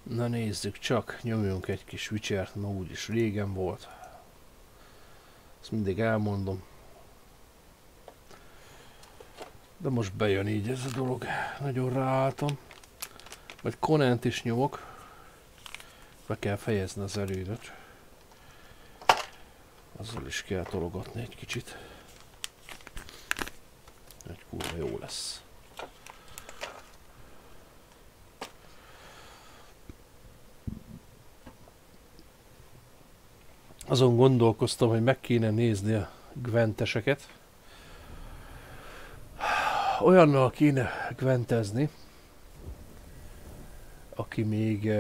Na nézzük csak, nyomjunk egy kis Witchert, ma úgyis régen volt. Ezt mindig elmondom. De most bejön így ez a dolog. Nagyon ráálltam. Majd Conant is nyomok. Be kell fejezni az erődöt. Azzal is kell tologatni egy kicsit. Egy kurva jó lesz. Azon gondolkoztam, hogy meg kéne nézni a gwenteseket. Olyannal kéne gwentezni, aki még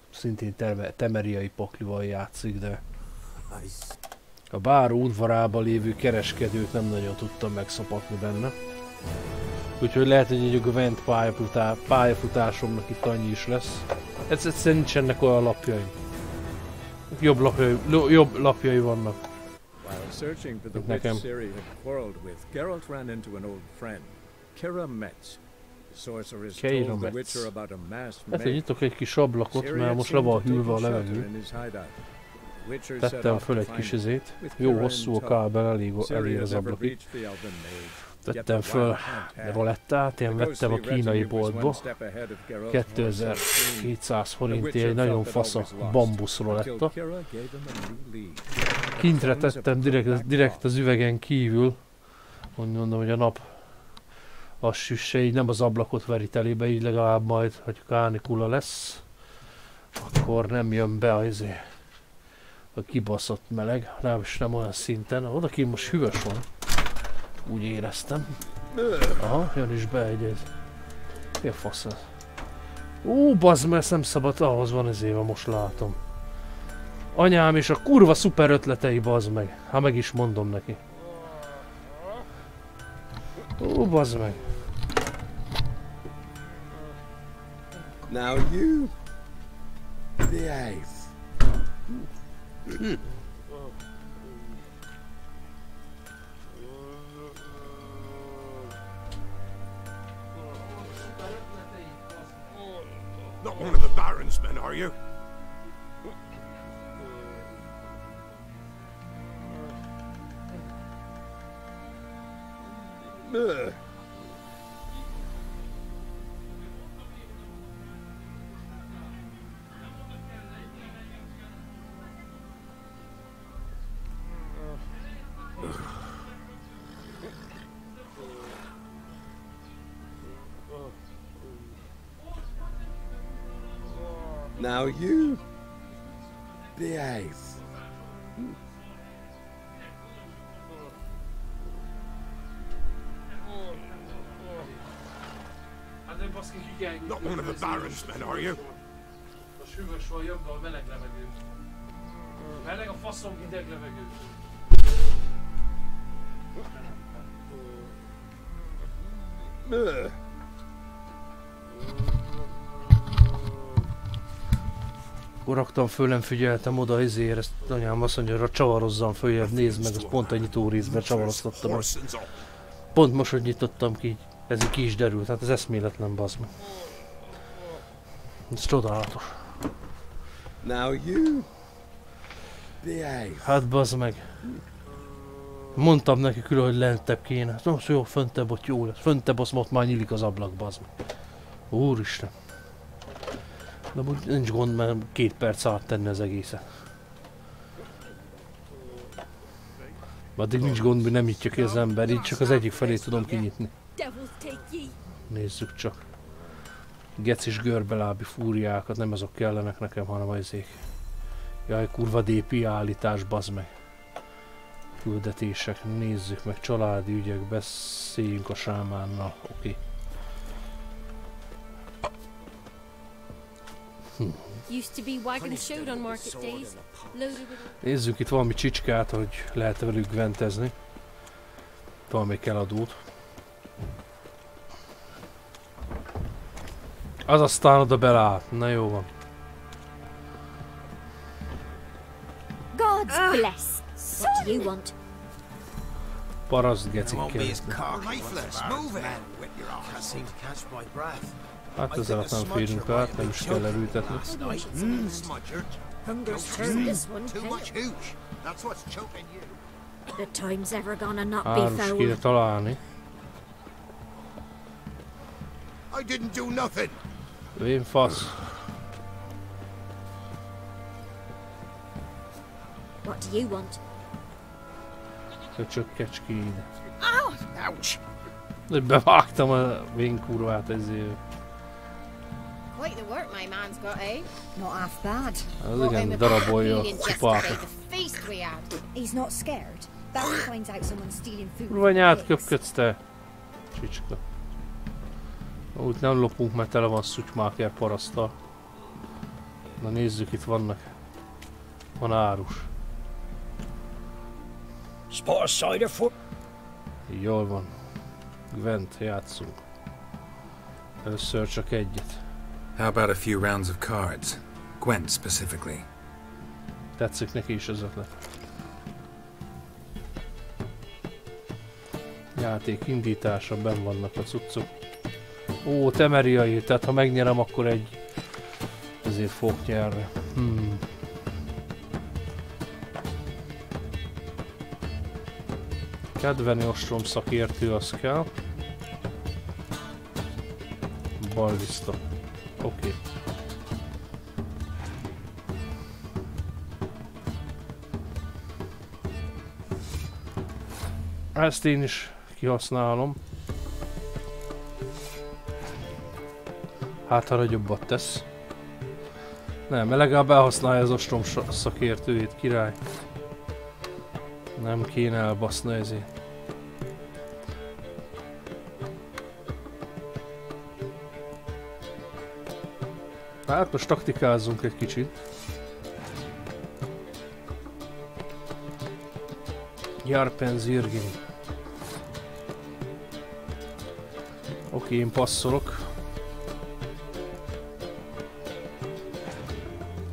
szintén temeriai paklival játszik, de a báró udvarában lévő kereskedőt nem nagyon tudtam megszopatni benne. Úgyhogy lehet, hogy egy gwent pályafutásomnak itt annyi is lesz. Egyszerűen nincsenek olyan lapjaim. Jobb lapjai vannak. While searching for the witch Ciri had quarreled with, Geralt ran into an old friend, Kira Metz. The sorceress told the witcher about a masked maid. Hát nyitok egy kis ablakot, mert most le van hűlve a levegő. Tettem föl egy kis izét. Jó hosszú a kábel, elég az ablakig. Tettem föl rolettát, én vettem a kínai boltba. 2200 forintért egy nagyon fasz a bambusz roletta. Kintre tettem direkt az üvegen kívül. Mondom, hogy a nap az süsse, így nem az ablakot veri telébe, így legalább majd, hogy kánikula lesz, akkor nem jön be a kibaszott meleg, legalábbis nem olyan szinten. Odakint most hűvös van. Úgy éreztem. Aha, jön is be egy ez. Mi a fasz ez? Bazd, mert nem szabad, ahhoz van ez éve, most látom. Anyám és a kurva szuper ötletei, bazd meg. Hát meg is mondom neki. Bazd meg. Now you behave. Not one of the Baron's men, are you? Now you behave. Not one of the Baron's men, are you? Most hűvös van, jobb a meleg levegő. Meleg a faszom, hideg levegő. Akkor raktam föl, nem figyeltem oda ezért, ezt anyám azt mondja, hogy csavarozzam följebb, nézd meg, azt pont a nyitórészben csavaroztattam meg. Pont most, hogy nyitottam ki, ez így ki is derült, hát ez eszméletlen, bazd meg. Ez csodálatos. Now you behave. Hát bazd meg. Mondtam neki külön, hogy lentebb kéne. No, jó, föntebb ott jó lesz. Föntebb ott már nyílik az ablak, bazd meg. Úristen. De úgy nincs gond, mert 2 perc alatt tenni az egészet. Addig nincs gond, hogy nem nyitja ki az ember, így csak az egyik felé tudom kinyitni. Nézzük csak. Gecis görbelábi fúriákat, nem azok kellenek nekem, hanem azék. Jaj, kurva DP állítás, bazd meg. Küldetések, nézzük meg, családi ügyek, beszéljünk a sámánnal, oké. Nézzük itt valami csicskát, hogy lehet velük gwentezni. Valami eladót. Az aztán oda belát, na jó van. God's bless. What do you want? Paraszt gecik kell. Hát ezzel nem férünk át, nem is kell elültetni. Hunger's turned this one tail. The time's ever gonna not be Árus foul. kéne találni. I didn't do nothing. Vén fasz. What do you want? Köcsök kecskéd. Ouch. De bevágtam a vén kurvát ezért. Quite the work my man's got, eh? Not half bad. Az igen, darabolja a kupákat. The feast we had. He's not scared. Barry finds out someone's stealing food. Kurva nyát köpködsz te. Csicska. Úgy nem lopunk, mert tele van szutymáker paraszttal. Na nézzük, itt vannak. Van árus. Spot a cider for... Jól van. Gwent, játszunk. Először csak egyet. How about a few rounds of cards? Gwent specifically. Tetszik neki is az ötlet. Játék indítása, benn vannak a cuccok. Ó, temeriai, tehát ha megnyerem, akkor egy... ezért fogok nyerni. Kedveni ostrom szakértő, az kell. Ballista. Oké. Ezt én is kihasználom. Hát, ha nagyobbat tesz. Nem, legalább elhasználja az ostrom szakértőjét, király. Nem kéne elbaszni ezért. Hát most taktikázzunk egy kicsit. Jarpen Zirgin. Oké, én passzolok.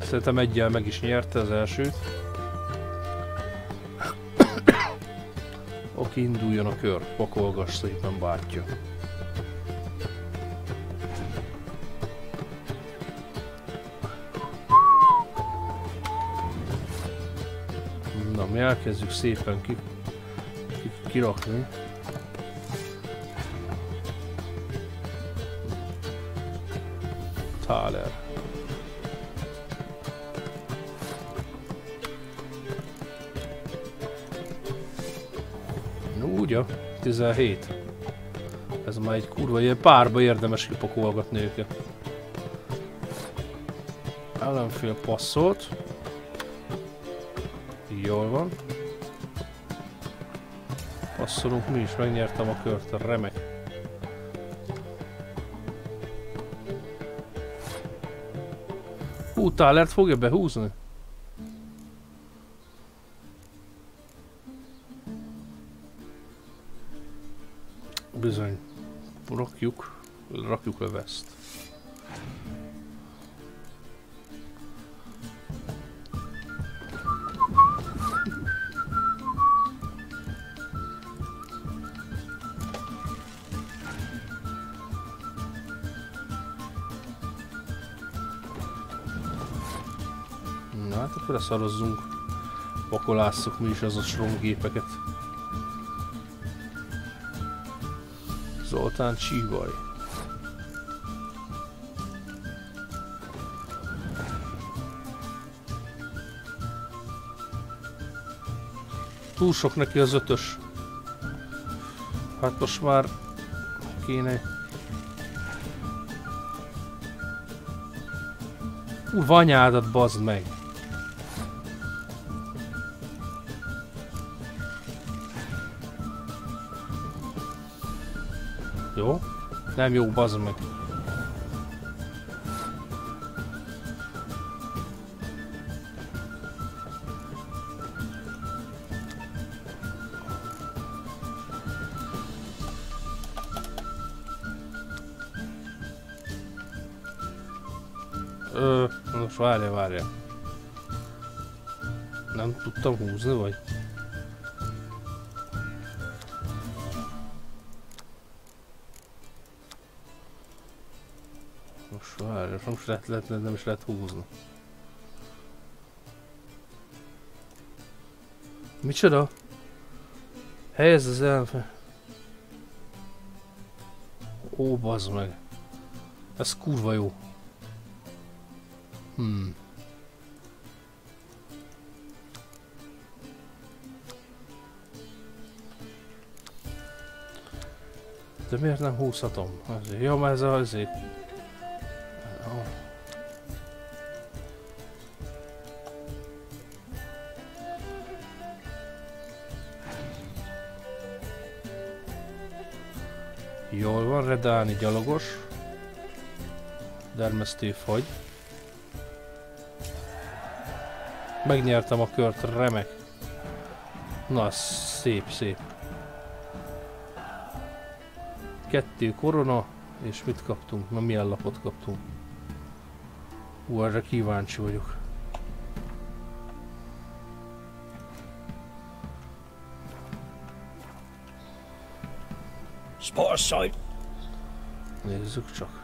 Szerintem eggyel meg is nyerte az elsőt. Oké, induljon a kör. Pakolgass szépen, bátyja. Na, mi elkezdjük szépen kirakni. Thaler. Ugye? 17. Ez már egy kurva, ilyen párba érdemes kipakolgatni őket. Ellenfél passzolt. Jól van. Passzolunk mi is, megnyertem a kört, remek. Thalert fogja behúzni? Bizony. Rakjuk le veszt. Na hát akkor leszarozzunk. Pakolásszuk mi is az a stromgépeket. Zoltán Csívaj. Túl sok neki az 5-ös. Hát most már kéne. Vanyádat bazd meg! Jó? Nem jó, bazd meg. Most várja. Nem tudtam húzni, vagy? Várj, nem is lehet húzni. Micsoda? Helyezd az elfe. Ó, bazd meg. Ez kurva jó. De miért nem húzhatom? Ja, mert ez azért. Jól van, Redáni gyalogos. Dermesztő fagy. Megnyertem a kört, remek. Na, szép, szép. 2 korona, és mit kaptunk? Na, milyen lapot kaptunk? Erre kíváncsi vagyok. Spot sight. Nézzük csak.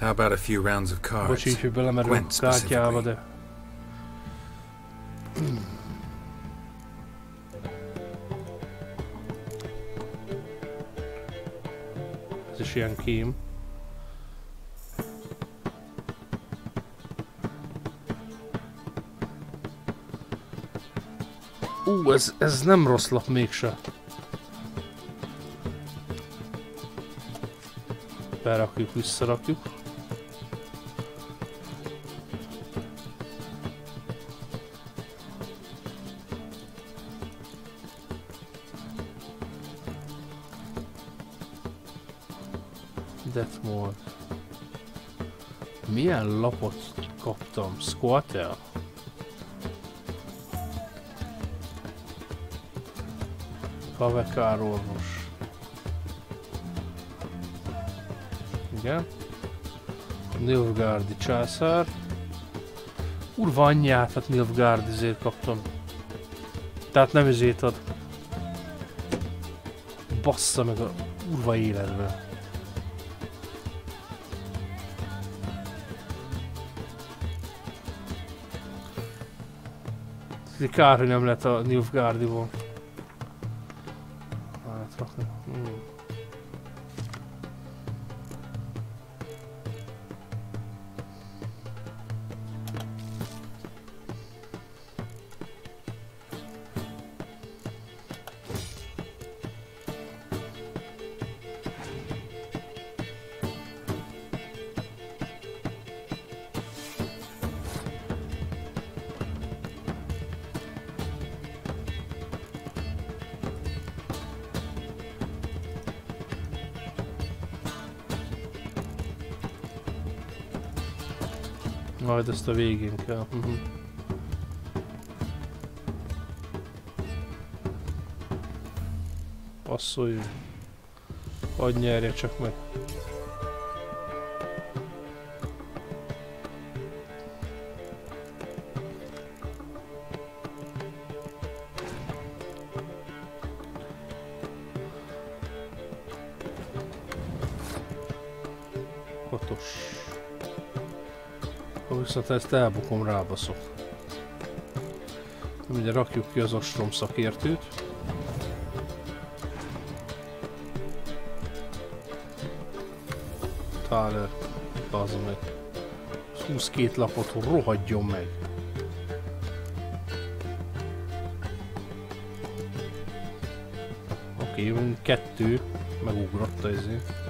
How about a few rounds of cards? Bocs, így, hogy belemerül a kártyába, de... Ez is ilyen kém. Ez nem rossz lap mégse. Berakjuk, visszarakjuk. Detmold. Milyen lapot kaptam? Squatter? Kavekárorvos. Igen. Nilfgaardi császár. Urva anyját, hát Nilfgaardizért kaptam. Tehát nem ezért ad. Bassza meg a urva életben. Kár, hogy nem lett a Nilfgaardiból. Majd ezt a végén kell. Passzolj. Hadd nyerje csak meg. Viszont ezt elbukom, rábaszok. Ugye rakjuk ki az ostrom szakértőt. Thaler, bazd meg. 22 lapot, rohadjon meg. Oké, 2 megugrott ezért.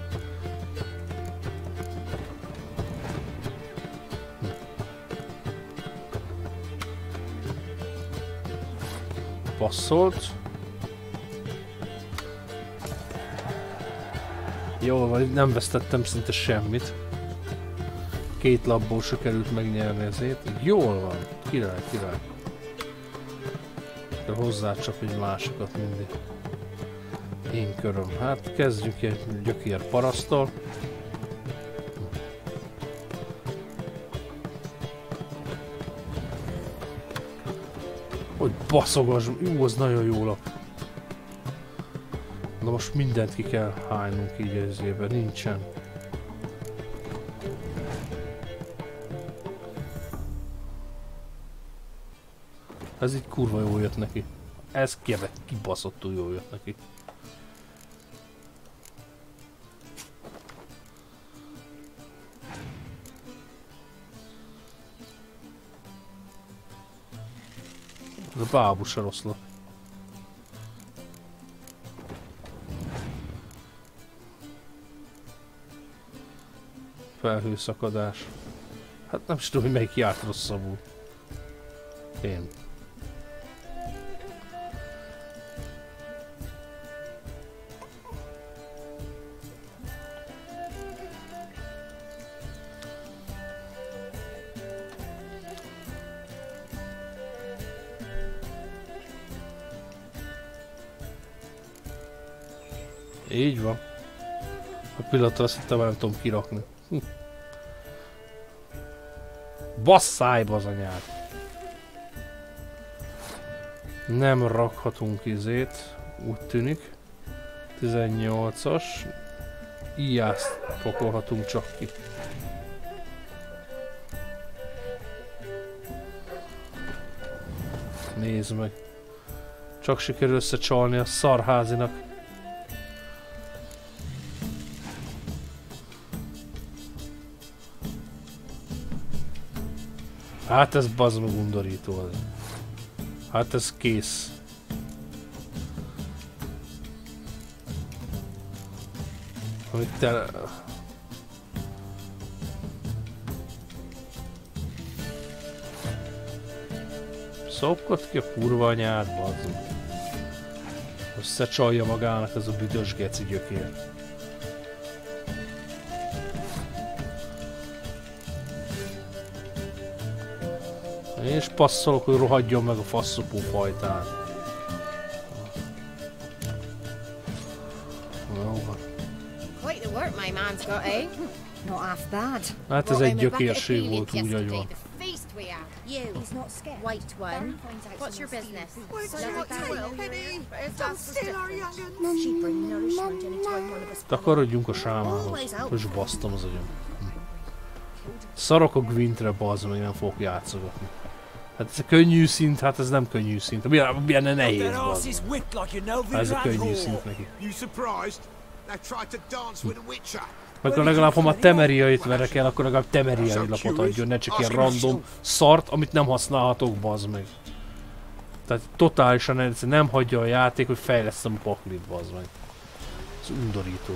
Passzolt. Jól van, nem vesztettem szinte semmit. 2 lapból se került megnyerni ezért. Jól van, király, király. De hozzácsap egy másikat mindig. Én köröm. Hát kezdjük egy gyökér paraszttal. Hogy baszogasd, jó, az nagyon jó lap. Na most mindent ki kell hánynunk így ezében, nincsen. Ez így kurva jól jött neki. Ez kibaszottul jól jött neki. Ez a bábú se rossz lett. Felhőszakadás. Hát nem is tudom, hogy melyik járt rosszabbul. Én. Így van. A pillanatra azt hittem, nem tudom kirakni. Basszájba az anyád! Nem rakhatunk izét, úgy tűnik. 18-as. Ijást pakolhatunk csak ki. Nézd meg. Csak sikerül összecsalni a szarházinak. Hát ez bazd meg undorító. Hát ez kész. Amit te... Szopkod ki a kurva anyád, bazd meg. Összecsalja magának ez a büdös geci gyökér. És passzolok, hogy rohadjon meg a faszopó fajtán. Quite the work my man's got, eh? Not half bad. Hát ez egy gyökérség volt, úgy ahogy van. You, He's not scared. white one. Baron finds out What's your someone's business? stealing food. Don't steal our young'un. She'd bring nourishment anytime one of us. Takarodjunk a sámával. És basztam az agyam. Szarok a Gwyntre, bazd meg, nem fogok játszogatni. Hát ez a könnyű szint, hát ez nem könnyű szint. Milyen nehéz, bazd meg. Hát ez a könnyű szint neki. Meg legalább, ha már temeriait verek el, akkor legalább temeriai lapot adjon, ne csak ilyen random szart, amit nem használhatok, bazd meg. Tehát totálisan nem hagyja a játék, hogy fejlesztem a paklit, bazd meg. Ez undorító.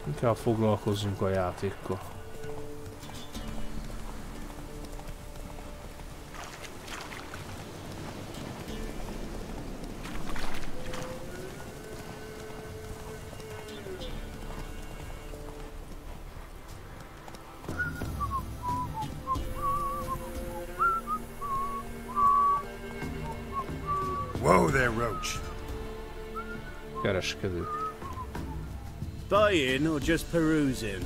Inkább foglalkozzunk a játékkal. Whoa there, Roach. Kereskedő. Buying or just perusing?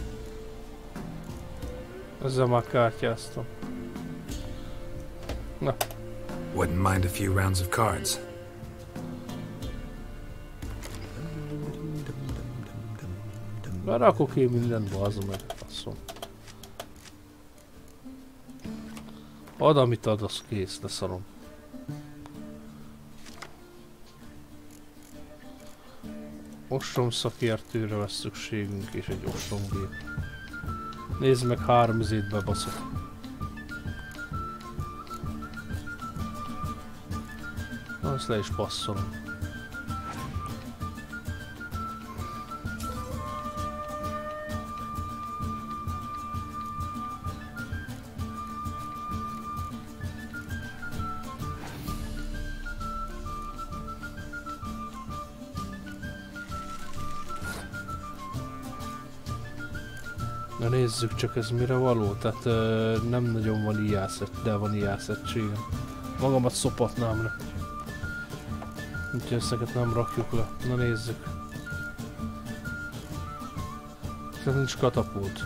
Ezzel már kártyáztam. Na. Wouldn't mind a few rounds of cards. Már rakok én mindent, bazd meg, faszom. Ad, amit ad, az kész, de szarom. Ostrom szakértőre lesz szükségünk, és egy ostromgép. Nézd meg, 3 izét bebaszok. Na, ezt le is passzolom. Na nézzük csak, ez mire való, tehát nem nagyon van ijászett, de van ijászedtségem. Magamat szopatnám le. Úgyhogy ezeket nem rakjuk le. Na nézzük. Tehát nincs katapult.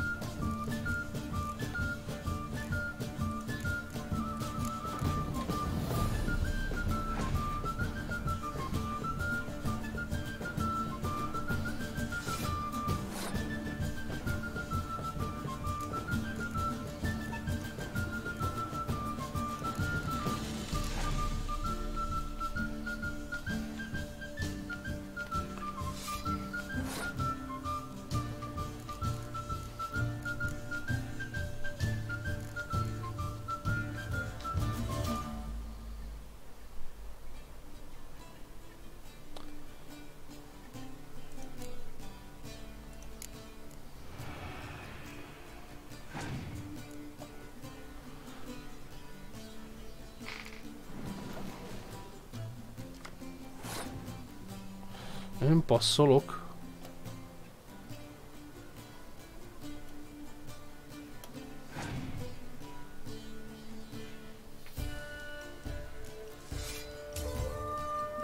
Én passzolok.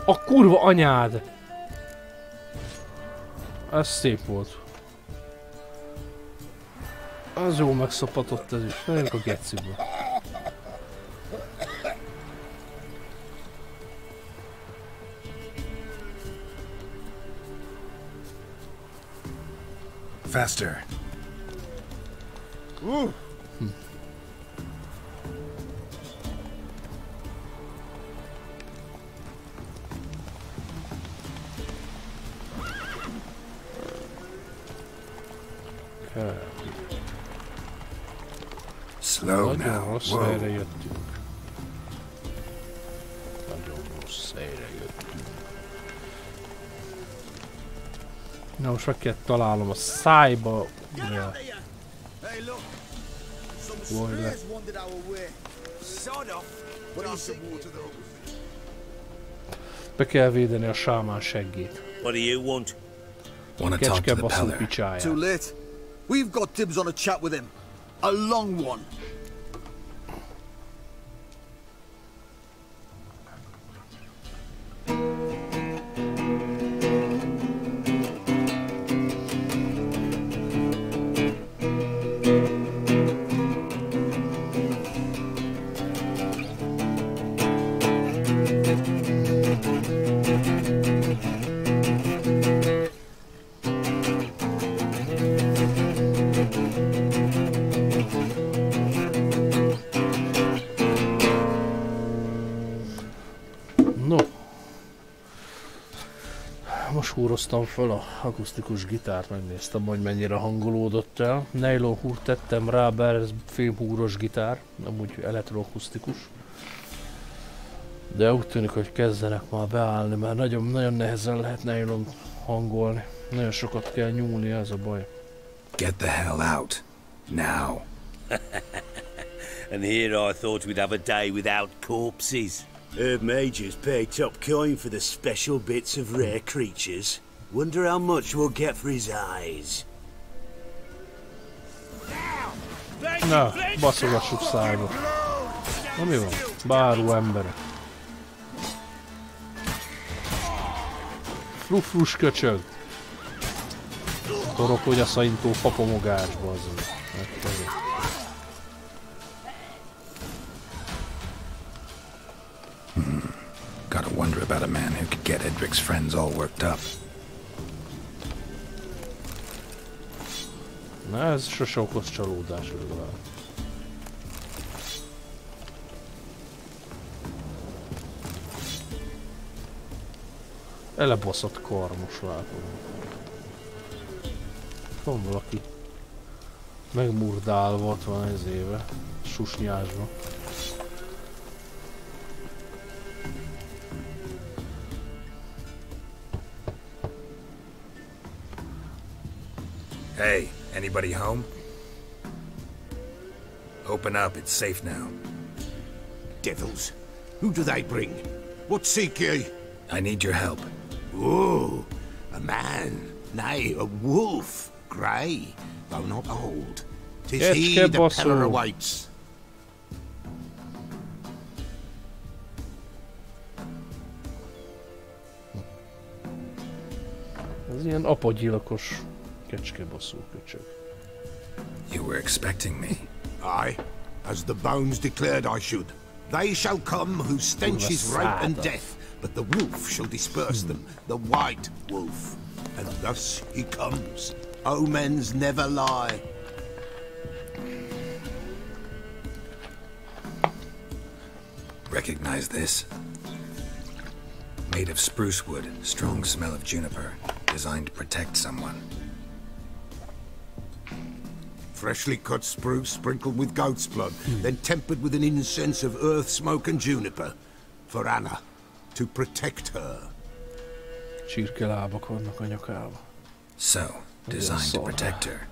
A kurva anyád! Ez szép volt. Az jó megszopatott ez is. Megyünk a gecibe. Faster. Slow now. Rossz helyre jöttünk. Nagyon rossz helyre jöttünk. Na most meg kell találnom a szájba. Ja. Volj le. Be kell védeni a sámán seggét. What do you want? Want to talk to Kecske the baszó peller. picsáját. Too late. We've got dibs on a chat with him. A long one. Most húroztam föl a akusztikus gitárt, megnéztem, hogy mennyire hangolódott el. Nylon húrt tettem rá, bár ez fémhúros gitár, amúgy elektroakusztikus. De úgy tűnik, hogy kezdenek már beállni, mert nagyon nehezen lehet nylon hangolni. Nagyon sokat kell nyúlni, ez a baj. Get the hell out. Now. And here I thought we'd have a day without corpses. Herb Major's paid top coin for the special bits of rare creatures. Wonder how much we'll get for his eyes. Na, baszogassuk szájba. Na mi van? Báró emberek. Frufrus köcsög. Torok, a szintó papomogásba azon. Gotta wonder about a man who could get Edric's friends all worked up. Na, ez sose okoz csalódás legalább. Elebaszott kar, most látom. Van valaki megmurdálva, ott van ez éve, susnyásba. Hey, anybody home? Open up, it's safe now. Devils. Who do they bring? What seek ye? I need your help. Oh, a man. Nay, a wolf. Grey, though not old. 'Tis he the peller awaits. Ez ilyen apagyilkos kecskebaszó köcsög. You were expecting me. Aye, as the bones declared I should. They shall come whose stench is rape and death, but the wolf shall disperse them, the white wolf. And thus he comes. Omens never lie. Recognize this? Made of spruce wood, strong smell of juniper, designed to protect someone. Freshly cut spruce sprinkled with goat's blood, then tempered with an incense of earth, smoke and juniper. For Anna, to protect her. Csirkelábak vannak a nyakába. So, designed to protect her.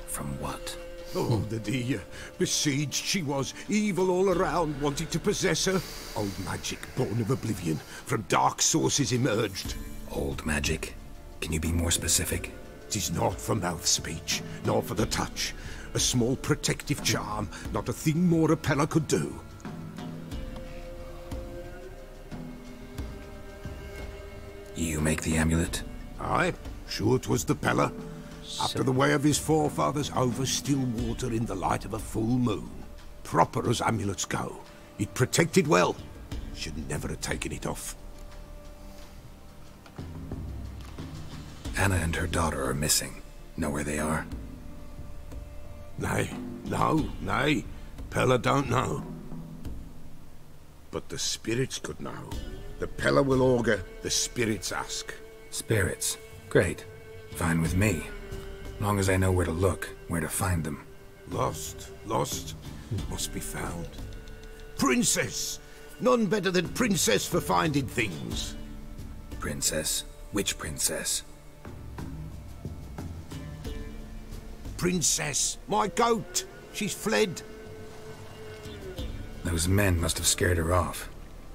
From what? Oh, the dear. Besieged she was, evil all around, wanting to possess her. Old magic, born of oblivion, from dark sources emerged. Old magic? Can you be more specific? 'Tis not for mouth speech, nor for the touch. A small protective charm, not a thing more a Pella could do. You make the amulet? Aye, sure 'twas the Pella. After the way of his forefathers, over still water in the light of a full moon. Proper as amulets go. It protected well. Should never have taken it off. Anna and her daughter are missing. Know where they are? Nay, nay. Pella don't know. But the spirits could know. The Pella will augur, the spirits ask. Spirits? Great. Fine with me. Long as I know where to look, where to find them. Lost. Must be found. Princess! None better than Princess for finding things. Princess? Which princess? Princess, my goat! She's fled. Those men must have scared her off.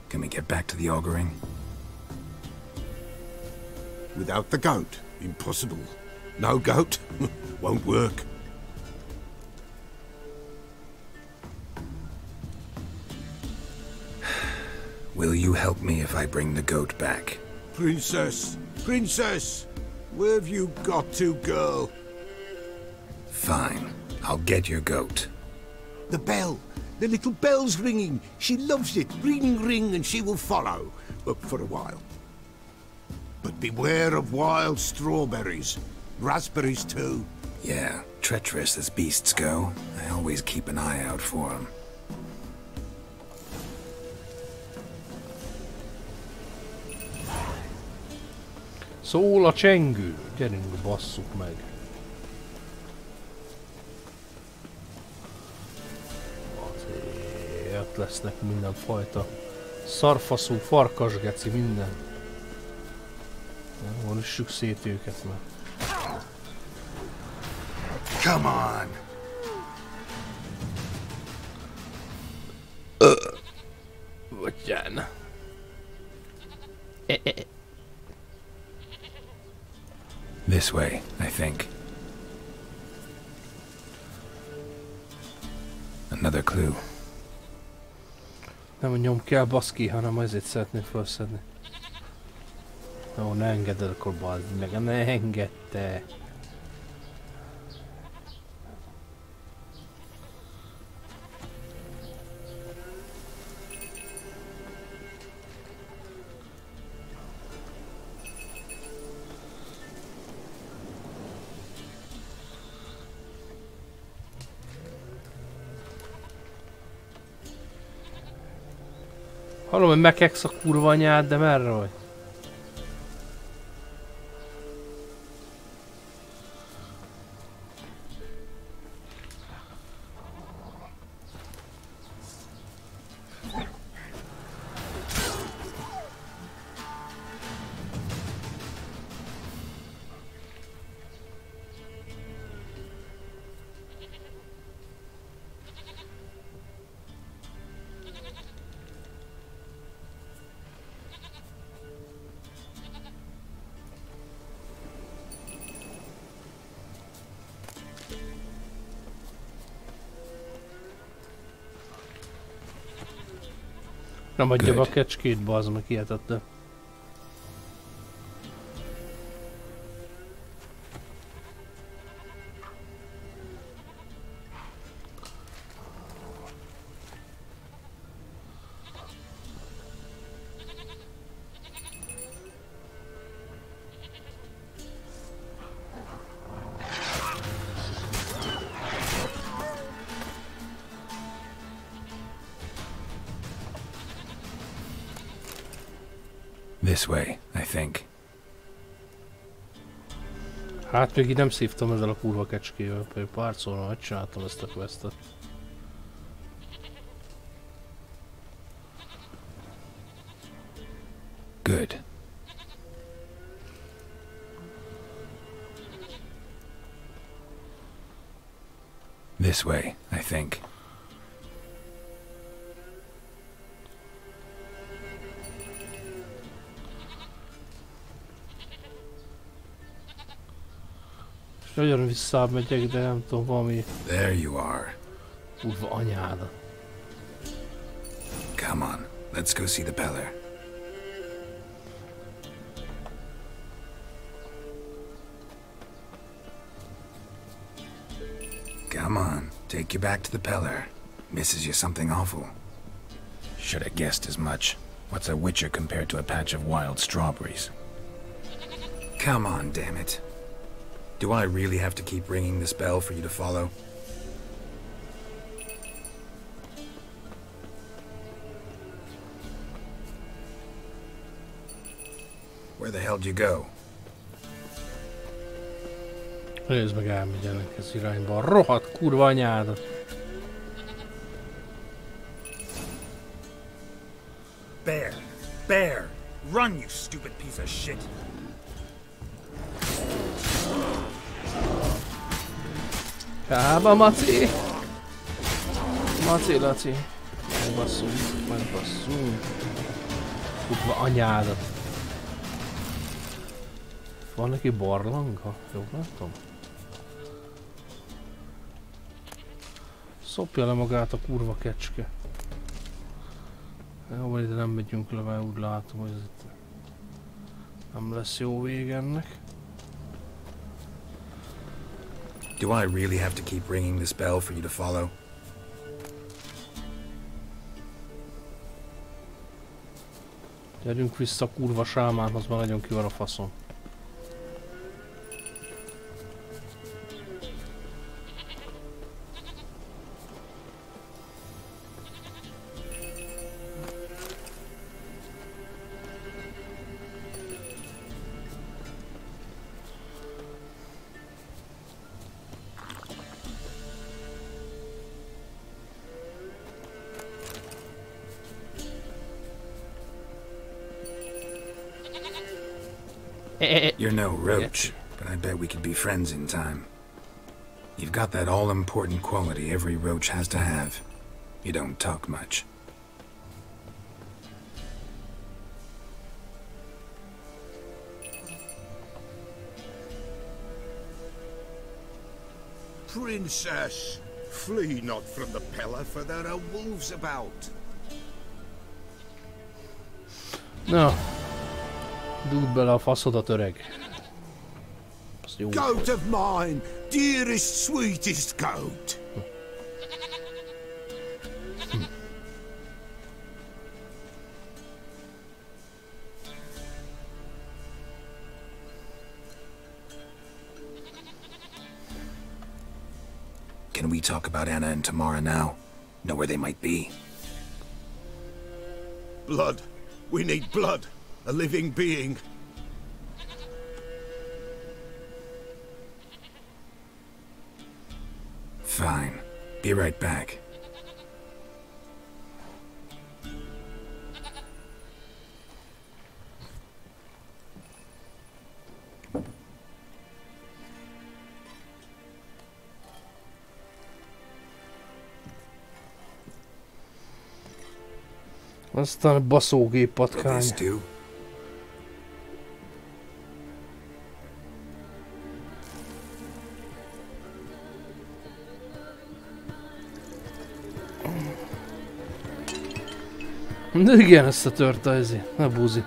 Can we get back to the auguring? Without the goat, impossible. No goat, won't work. Will you help me if I bring the goat back? Princess! Where have you got to, girl? Fine. I'll get your goat. The bell! The little bell's ringing. She loves it. Ring, ring, and she will follow. But for a while. But beware of wild strawberries. Raspberries, too. Yeah, treacherous as beasts go. I always keep an eye out for them. Szól a csengő. Gyerünk, basszuk meg. Azért lesznek mindenfajta szarfaszú, farkasgeci, minden. Van üssük szét őket már. Come on! Vagyján. This way, I think. Another clue. Nem a nyom kell, baszki, hanem ezért szeretném felszedni. Ó, ne engedd el, akkor bazd meg, ne engedte. Hallom, hogy megeksz a kurva anyád, de merre vagy? Nem adja be a kecskét, bazd meg, hihetetlen. This way, I think. Hát még így nem szívtam ezzel a kurva kecskével, pedig párszor megcsináltam ezt a questet. Good. This way, I think. Nagyon visszább megyek, de nem tudom, valami... There you are. Kurva anyádat. Come on, let's go see the Peller. Come on, take you back to the Peller. Misses you something awful. Should have guessed as much. What's a witcher compared to a patch of wild strawberries? Come on, damn it. Do I really have to keep ringing this bell for you to follow? Where the hell did you go? Nézd meg, elmegyenek ez irányba. Rohadt kurva anyádat. Bear! Bear! Run, you stupid piece of shit! Kába, Maci! Maci, Laci! Megbasszunk, megbasszunk. Kurva anyádat. Van neki barlanga? Jó, látom. Szopja le magát a kurva kecske. Jó, ide nem megyünk le, mert úgy látom, hogy ez itt nem lesz jó vége ennek. Do I really have to keep ringing this bell for you to follow? Gyerünk vissza a kurva sámánhoz, már nagyon ki van a faszom. You're no roach, but I bet we could be friends in time. You've got that all-important quality every roach has to have. You don't talk much. Princess, flee not from the Peller, for there are wolves about. Na. Dugd bele a faszodat, öreg. Goat of mine, dearest, sweetest goat. Can we talk about Anna and Tamara now? Know where they might be? Blood. We need blood. A living being. Fine. Be right back. Aztán baszógép patkány. De igen, összetörte ezért. Ne búzi.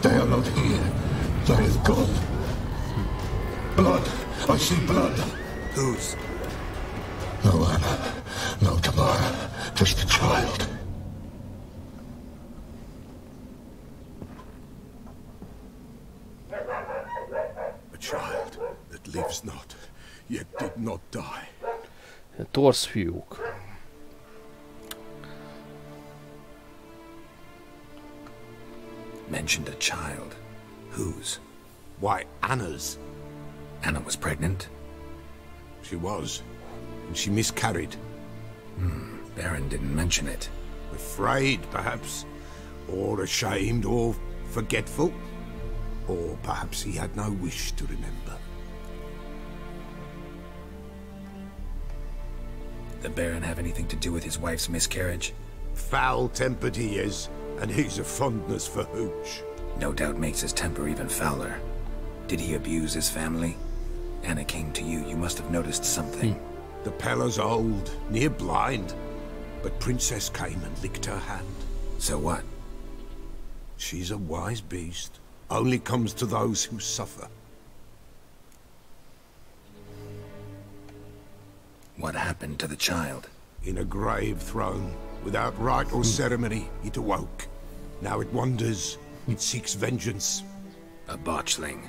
They are not here. There is gone. Blood. I see blood. Whose? No Anna. No Tamara. Just a child. A child that lives not, yet did not die. Torzafiók. Mentioned a child. Whose? Why, Anna's. Anna was pregnant? She was. And she miscarried. Baron didn't mention it. Afraid, perhaps. Or ashamed, or forgetful. Or perhaps he had no wish to remember. The Baron have anything to do with his wife's miscarriage? Foul-tempered he is, and he's a fondness for hooch. No doubt makes his temper even fouler. Did he abuse his family? Anna came to you. You must have noticed something. The Peller's old, near blind. But Princess came and licked her hand. So what? She's a wise beast. Only comes to those who suffer. What happened to the child? In a grave thrown, without rite or ceremony, it awoke. Now it wanders, it seeks vengeance. A botchling.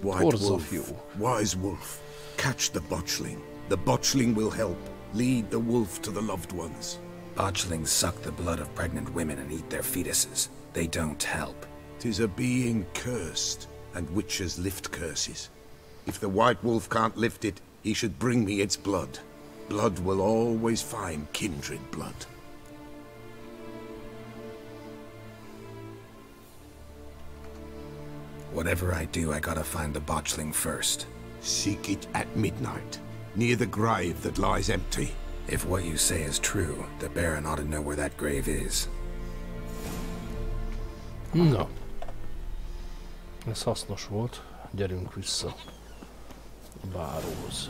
White wolf, Torzafiók. wise wolf, catch the botchling. The botchling will help, lead the wolf to the loved ones. Botchlings suck the blood of pregnant women and eat their fetuses. They don't help. 'Tis a being cursed, and witches lift curses. If the white wolf can't lift it, he should bring me its blood. Blood will always find kindred blood. Whatever I do, I gotta find the botchling first. Seek it at midnight, near the grave that lies empty. If what you say is true, the Baron ought to know where that grave is. Na. Ez hasznos volt. Gyerünk vissza a báróhoz.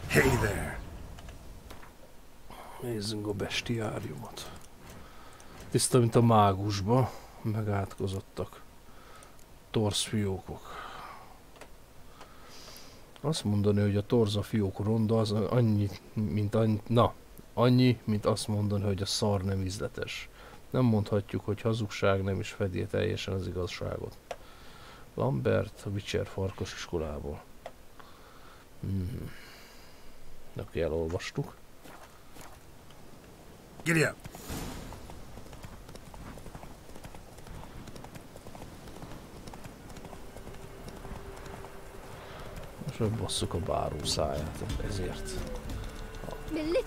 Hey there! Nézzünk a bestiáriumot. Tiszta, mint a mágusba, megátkozottak. Torzafiókok. Azt mondani, hogy a torzafiók ronda az annyi, mint azt mondani, hogy a szar nem ízletes. Nem mondhatjuk, hogy hazugság nem is fedi teljesen az igazságot. Lambert a Witcher farkas iskolából. Neki elolvastuk. Giddy up! Most basszuk a báró száját ezért.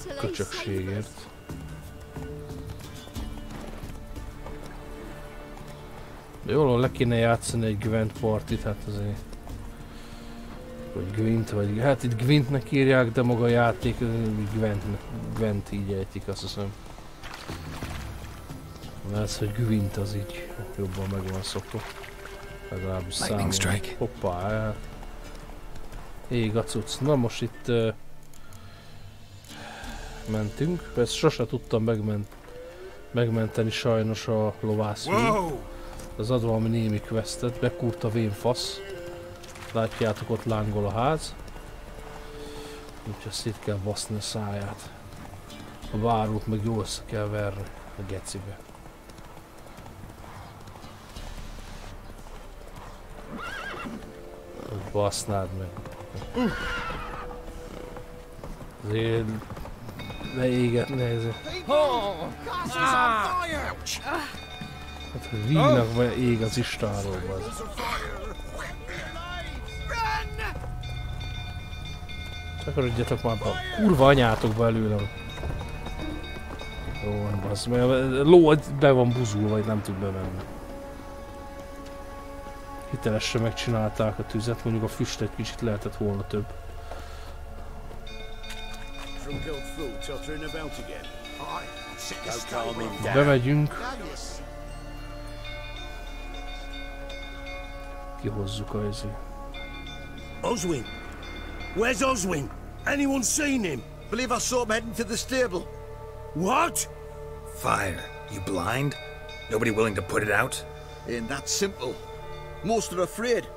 A köcsökségért. De jól le kéne játszani egy Gwent partit, hát azért... Vagy Gwent, vagy... Hát itt Gwentnek írják, de maga a játék Gwent így ejtik, azt hiszem. Ez, hogy Gwent az így jobban meg van szokva. Legalábbis számomra. Hoppá, ég a cucc. Na most itt mentünk. Ezt sose tudtam megmenteni sajnos a lovászfő. Az ad valami némi questet, bekúrt a vén fasz. Látjátok, ott lángol a ház. Úgyhogy szét kell baszni a száját. A bárót meg jól össze kell verni a gecibe. Basznád meg. Azért leégetne ezért. Hát vígnak be ég az istáról. Takarodjatok már be. Kurva anyátok belőlem. Jó van, bassz. Mert a ló be van buzulva, vagy nem tud bemenni. Hitelesre megcsinálták a tüzet, mondjuk a füst egy kicsit lehetett volna több. Bemegyünk. Kihozzuk a izé. Oswin! Where's Oswin? Anyone seen him? Believe I saw him heading to the stable. What? Fire. You blind? Nobody willing to put it out? Ain't that simple. Most are afraid.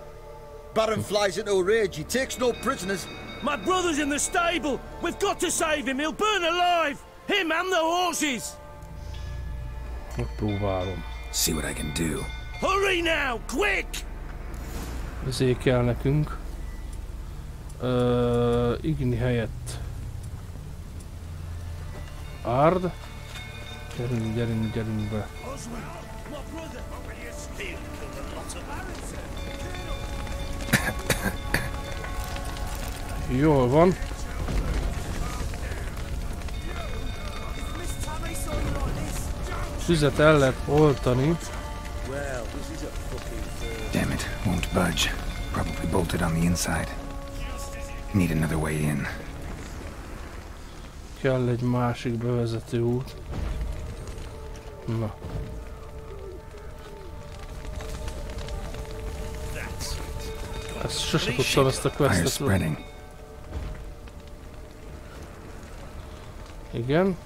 Baron flies into a rage. He takes no prisoners. My brother's in the stable! We've got to save him! He'll burn alive! Him and the horses! Megpróbálom. See what I can do. Hurry now! Quick! Ezért kell nekünk. Igni helyett. Árd. Gyerünk be. Jól van. Tüzet el lehet oltani. Damn it, won't budge. Probably bolted on the inside. Need another way in. Kell egy másik bevezető út. Na. Ezt sose tudtam ezt a questet. Igen.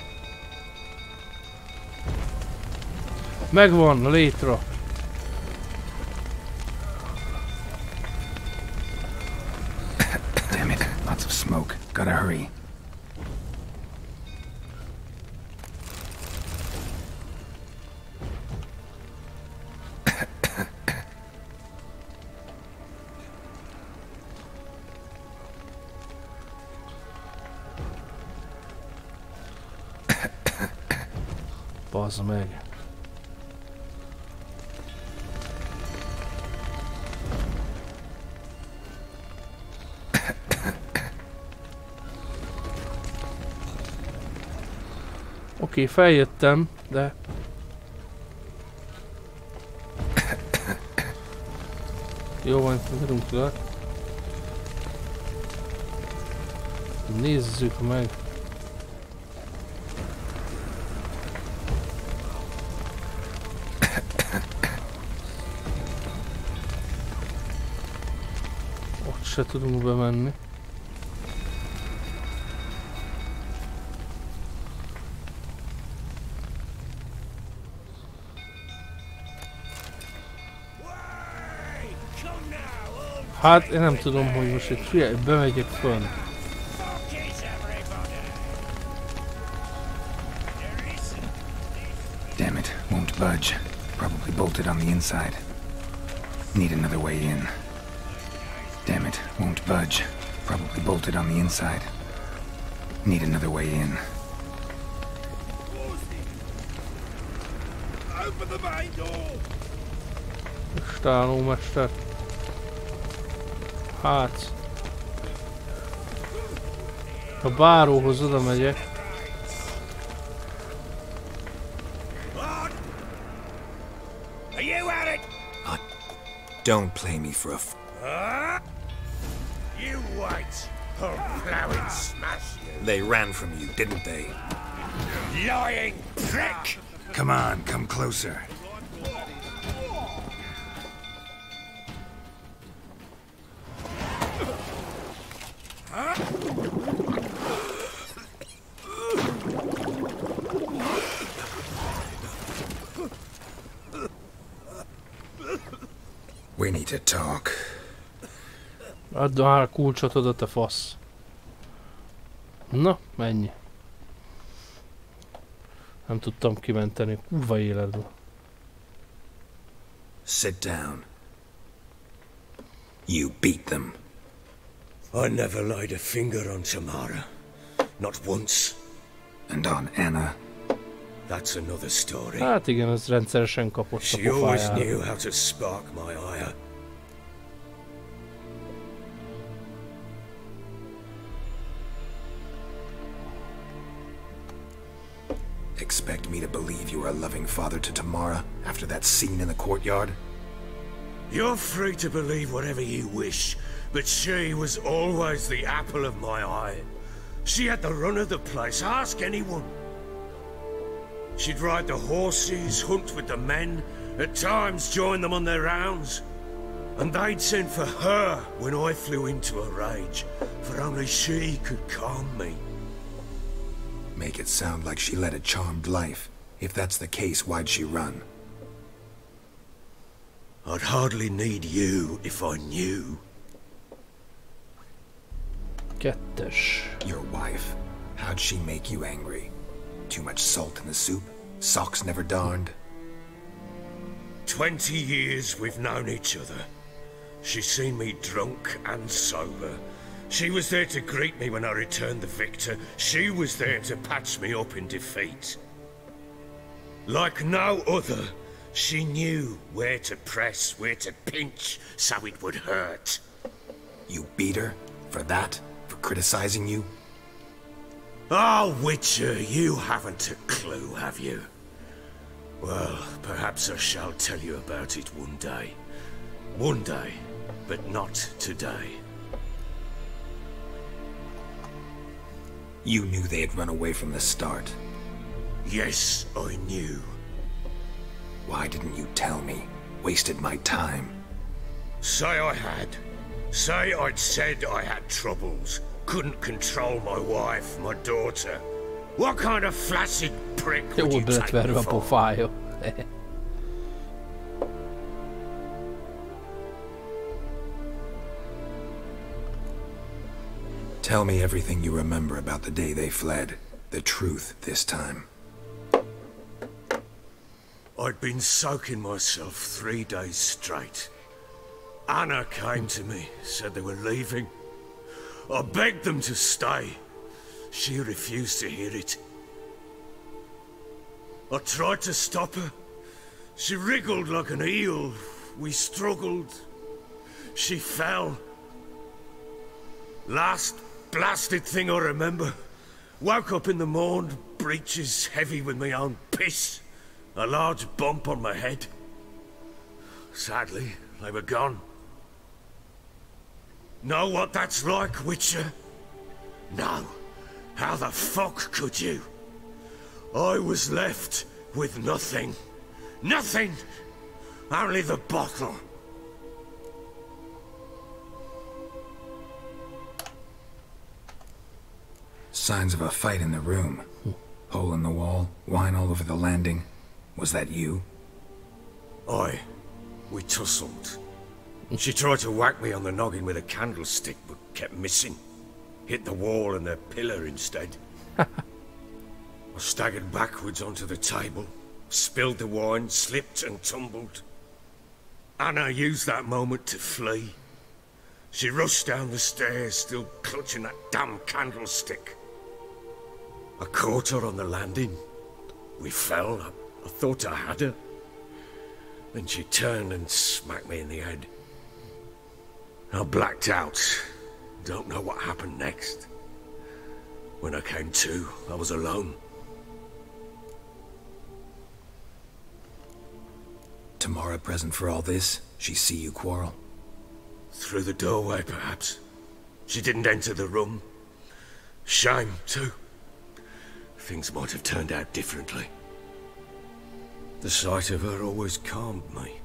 Megvan a létra. Damn it, lots of smoke. Gotta hurry. Bazd meg. Oké, feljöttem, de... Jó van, tudunk le. Nézzük meg. Ott se tudunk bemenni. Hát én nem tudom, hogy most itt figyelj, bemegyek fönn. Damn it, won't budge. Probably bolted on the inside. Need another way in. Damn it, won't budge. Probably bolted on the inside. Need another way in. Open the main door! Stáló mester. Hát... A báróhoz oda megyek. Don't play me for a You wait. I'll plow and smash you. They ran from you, didn't they? Lying prick! Come on, come closer. We need to talk. Add már a kulcsot oda, te fasz. Na, ennyi. Nem tudtam kimenteni. Kurva életből. Sit down. You beat them. I never laid a finger on Tamara. Not once. And on Anna? That's another story. Hát igen, az rendszeresen kapott a She always pofájára. knew how to spark my ire. Expect me to believe you are a loving father to Tamara after that scene in the courtyard? You're free to believe whatever you wish, but she was always the apple of my eye. She had the run of the place, ask anyone. She'd ride the horses, hunt with the men, at times join them on their rounds. And they'd send for her when I flew into a rage, for only she could calm me. Make it sound like she led a charmed life. If that's the case, why'd she run? I'd hardly need you if I knew. Kettes. Your wife. How'd she make you angry? Too much salt in the soup? Socks never darned? 20 years we've known each other. She's seen me drunk and sober. She was there to greet me when I returned the victor. She was there to patch me up in defeat. Like no other, she knew where to press, where to pinch, so it would hurt. You beat her? For that? For criticizing you? Oh, Witcher, you haven't a clue, have you? Well, perhaps I shall tell you about it one day. One day, but not today. You knew they had run away from the start. Yes, I knew. Why didn't you tell me? Wasted my time. Say I had. Say I'd said I had troubles. Couldn't control my wife, my daughter. What kind of flaccid prick would you take me for? Tell me everything you remember about the day they fled. The truth this time. I'd been soaking myself 3 days straight. Anna came to me, said they were leaving. I begged them to stay. She refused to hear it. I tried to stop her. She wriggled like an eel. We struggled. She fell. Last blasted thing I remember. Woke up in the morn, breeches heavy with my own piss. A large bump on my head. Sadly, they were gone. Know what that's like, Witcher? No. How the fuck could you? I was left with nothing. Nothing! Only the bottle. Signs of a fight in the room. Hole in the wall, wine all over the landing. Was that you? Aye. We tussled. She tried to whack me on the noggin with a candlestick, but kept missing. Hit the wall and the pillar instead. I staggered backwards onto the table, spilled the wine, slipped and tumbled. Anna used that moment to flee. She rushed down the stairs, still clutching that damn candlestick. I caught her on the landing. We fell. I thought I had her. Then she turned and smacked me in the head. I blacked out. Don't know what happened next. When I came to, I was alone. Tamara present for all this? She see you quarrel? Through the doorway, perhaps. She didn't enter the room. Shame, too. Things might have turned out differently. The sight of her always calmed me.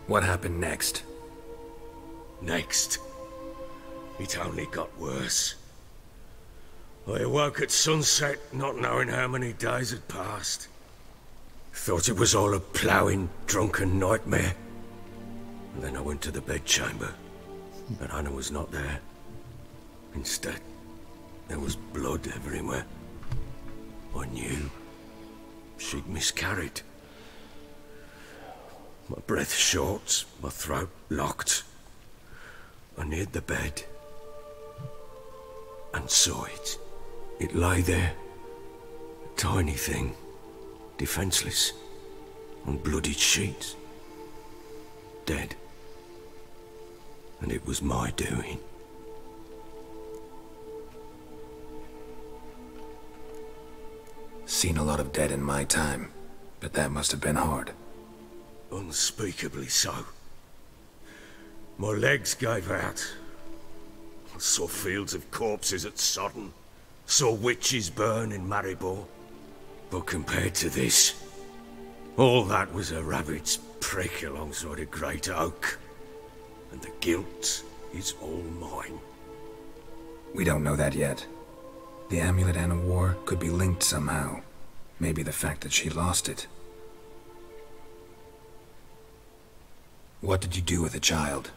What happened next? Next? It only got worse. I awoke at sunset, not knowing how many days had passed. Thought it was all a ploughing, drunken nightmare. And then I went to the bedchamber, but Anna was not there. Instead, there was blood everywhere. I knew she'd miscarried. My breath short, my throat locked. I neared the bed and saw it. It lay there, a tiny thing, defenseless, on bloodied sheets, dead. And it was my doing. Seen a lot of dead in my time, but that must have been hard. Unspeakably so. My legs gave out. I saw fields of corpses at Sodden. Saw witches burn in Maribor. But compared to this, all that was a rabbit's prick alongside a great oak. And the guilt is all mine. We don't know that yet. The amulet Anna wore could be linked somehow. Maybe the fact that she lost it. What did you do with the child?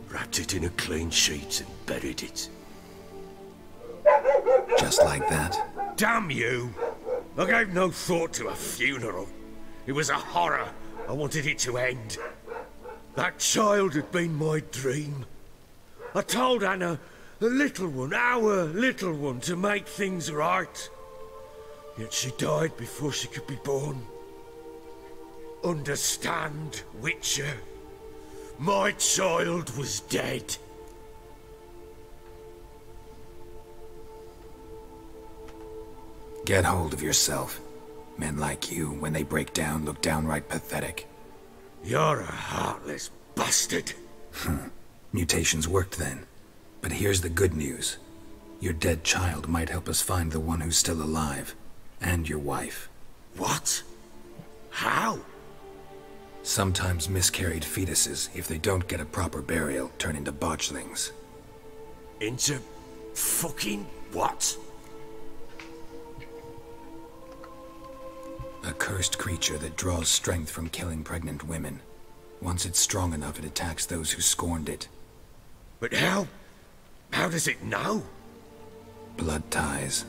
Wrapped it in a clean sheet and buried it. Just like that? Damn you! I gave no thought to a funeral. It was a horror. I wanted it to end. That child had been my dream. I told Anna, the little one, our little one, to make things right. Yet she died before she could be born. Understand, Witcher? My child was dead. Get hold of yourself. Men like you, when they break down, look downright pathetic. You're a heartless bastard. Mutations worked then. But here's the good news. Your dead child might help us find the one who's still alive. And your wife. What? How? Sometimes miscarried fetuses, if they don't get a proper burial, turn into botchlings. Into fucking what? A cursed creature that draws strength from killing pregnant women. Once it's strong enough, it attacks those who scorned it. But how? How does it know? Blood ties.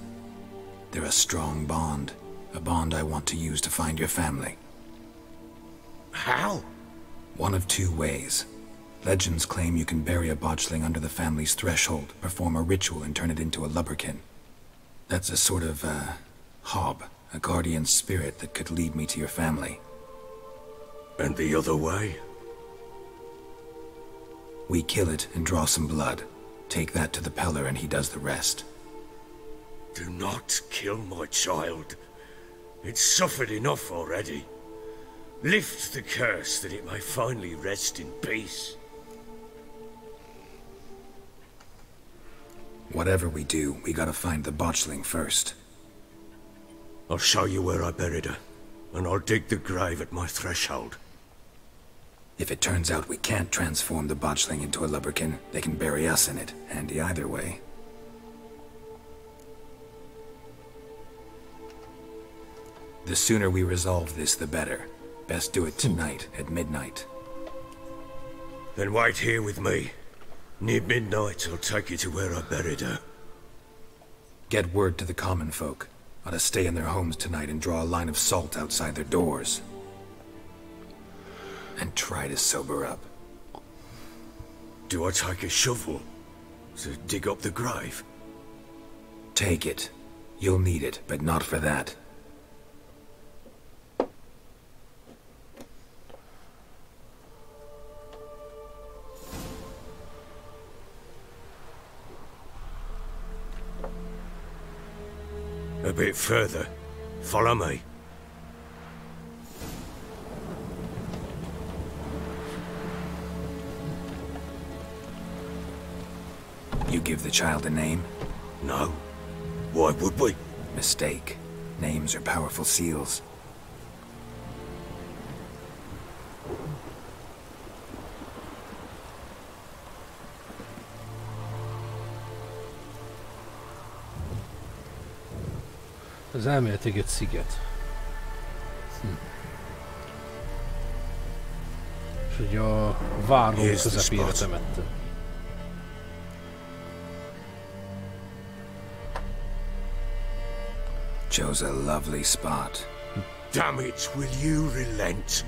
They're a strong bond. A bond I want to use to find your family. How? One of two ways. Legends claim you can bury a botchling under the family's threshold, perform a ritual, and turn it into a lubberkin. That's a sort of, hob. A guardian spirit that could lead me to your family. And the other way? We kill it and draw some blood. Take that to the Peller and he does the rest. Do not kill my child. It's suffered enough already. Lift the curse that it may finally rest in peace. Whatever we do, we gotta find the botchling first. I'll show you where I buried her, and I'll dig the grave at my threshold. If it turns out we can't transform the botchling into a lubberkin, they can bury us in it. Handy either way. The sooner we resolve this, the better. Best do it tonight, at midnight. Then wait here with me. Near midnight, I'll take you to where I buried her. Get word to the common folk. Ought to stay in their homes tonight and draw a line of salt outside their doors. And try to sober up. Do I take a shovel to dig up the grave? Take it. You'll need it, but not for that. A bit further. Follow me. You give the child a name? No. Why would we? Mistake. Names are powerful seals. Ez elméletileg egy sziget. És ugye a város közepére temettem. Chose a lovely spot. Damn it, will you relent?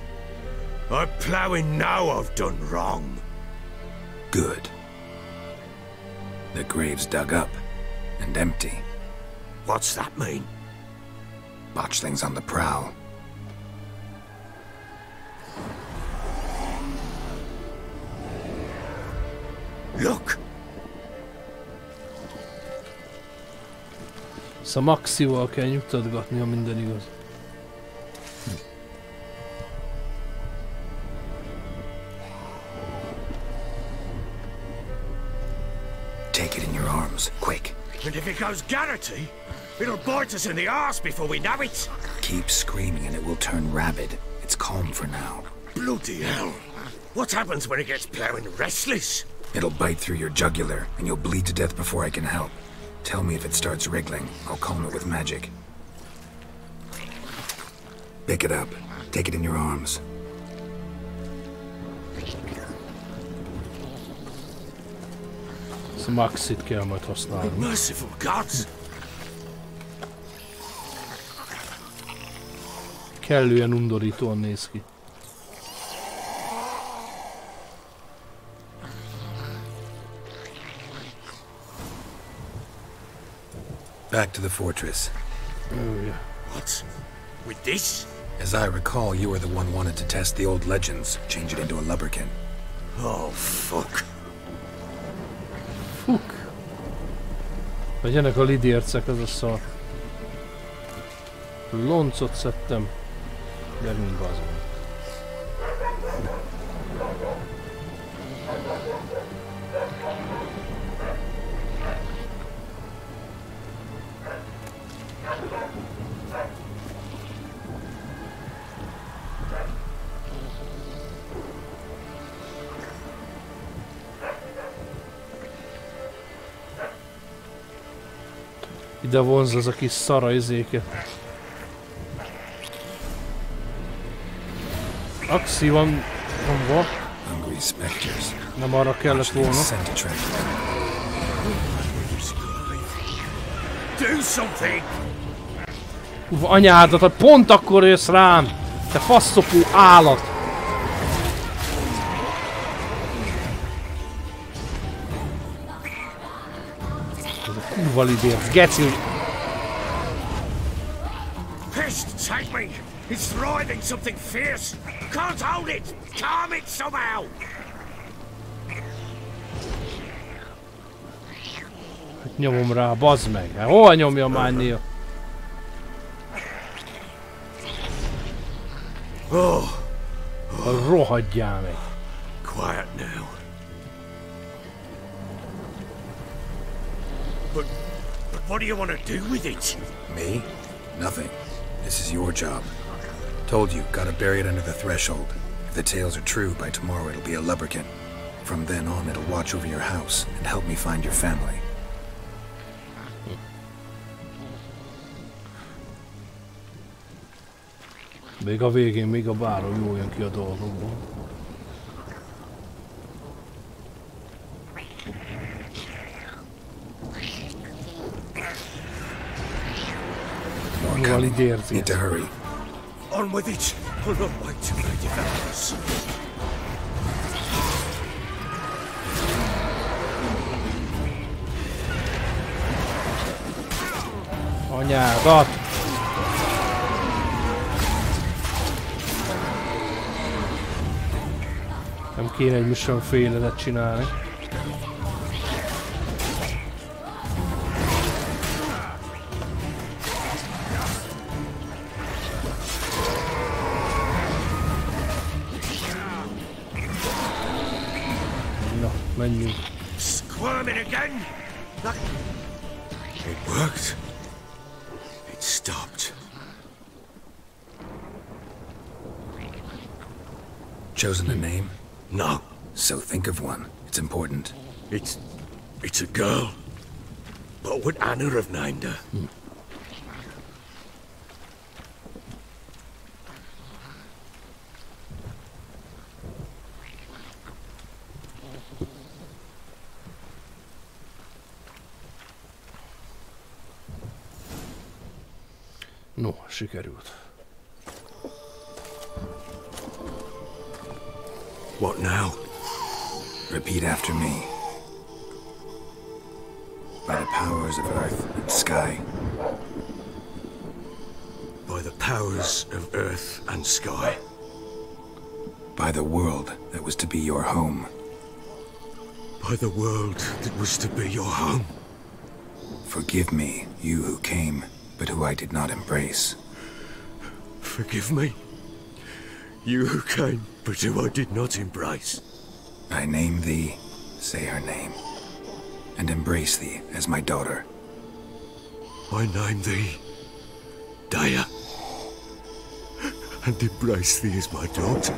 I'm plowing now I've done wrong. Good. The grave's dug up and empty. What's that mean? Botchling's on the prowl. Look! Szóval maxival kell nyugtatgatni, ha minden igaz. Take it in your arms, quick. And if it goes Garrity, it'll bite us in the arse before we know it. Keep screaming and it will turn rabid. It's calm for now. Bloody hell. What happens when it gets plowing restless? It'll bite through your jugular, and you'll bleed to death before I can help. Tell me if it starts wriggling. I'll calm it with magic. Pick it up. Take it in your arms. Ezt a maxit kell majd használni. Merciful gods! Kellően undorítóan néz ki. Back to the fortress. Oh, yeah. What? With this? As I recall, you were the one wanted to test the old legends, change it into a lubberkin. Oh, fuck. Fuk. Legyenek a lidércek, az a szar. Loncot szedtem. Gyerünk bazd meg. Ide vonz az a kis szara izéket. Axi van va. Nem arra kellett volna. Do something! Anyádat, pont akkor jössz rám! Te faszopó állat! Kurva lidérc, geci! Pest, take me! It's writhing something fierce! Can't hold it! Calm it somehow! Nyomom rá, bazd meg! Hát hol nyomja már néha? Rohadjál meg! Quiet now. But what do you want to do with it? Me? Nothing. This is your job. Told you, gotta bury it under the threshold. If the tales are true, by tomorrow it'll be a lubberkin. From then on, it'll watch over your house and help me find your family. Még a végén, még a báron jól jön ki a dolgokból. Need to hurry. On with it! We'll not wait till they devour us. Anyádat! Nem kéne egy mission féledet csinálni. Na, menjünk. Squirming again? It worked. It stopped. Chosen a name? No. So think of one. It's important. It's a girl. What would Anna have named her? No, sikerült. What now? Repeat after me. By the powers of earth and sky. By the powers of earth and sky. By the world that was to be your home. By the world that was to be your home. Forgive me, you who came, but who I did not embrace. Forgive me, you who came, but who I did not embrace. I name thee, say her name, and embrace thee as my daughter. I name thee, Daya, and embrace thee as my daughter.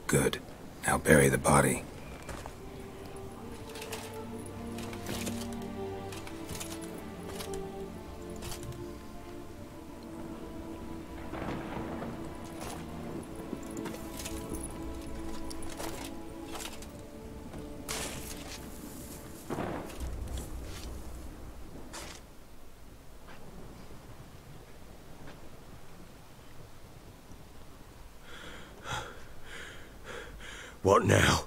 Good. Now bury the body. What now?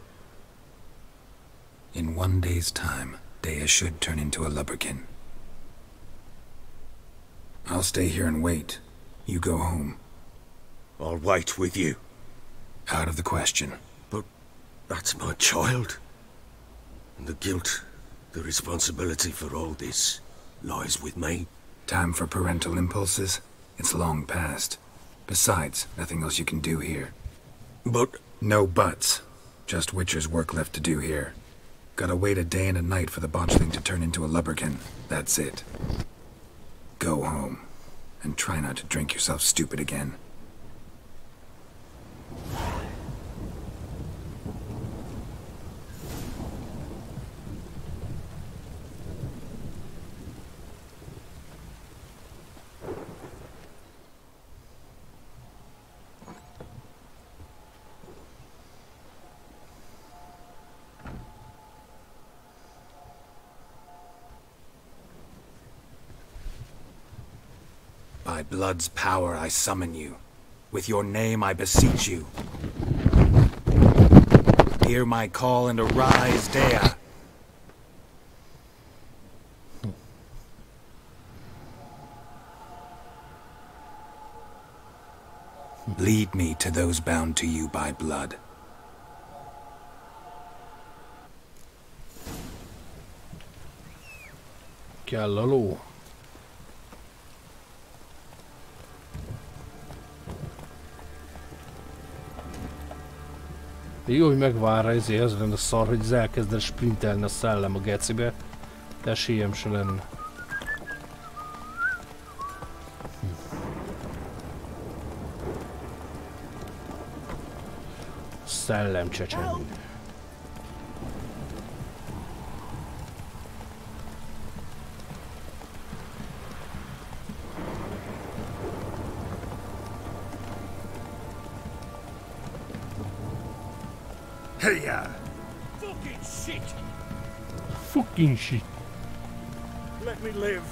In 1 day's time, Daya should turn into a lubberkin. I'll stay here and wait. You go home. I'll wait with you. Out of the question. But that's my child. And the guilt, the responsibility for all this lies with me. Time for parental impulses? It's long past. Besides, nothing else you can do here. But... No buts. Just Witcher's work left to do here. Gotta wait a day and a night for the botchling to turn into a lubberkin. That's it. Go home. And try not to drink yourself stupid again. By blood's power I summon you. With your name I beseech you. Hear my call and arise, Dea. Lead me to those bound to you by blood. Kell a ló. Jó, hogy megvár ezért az lenne szar, hogy ez elkezdene sprintelni a szellem a gecibe. De esélyem se lenne. Szellem csecsemő. Fucking shit! Fucking shit! Let me live!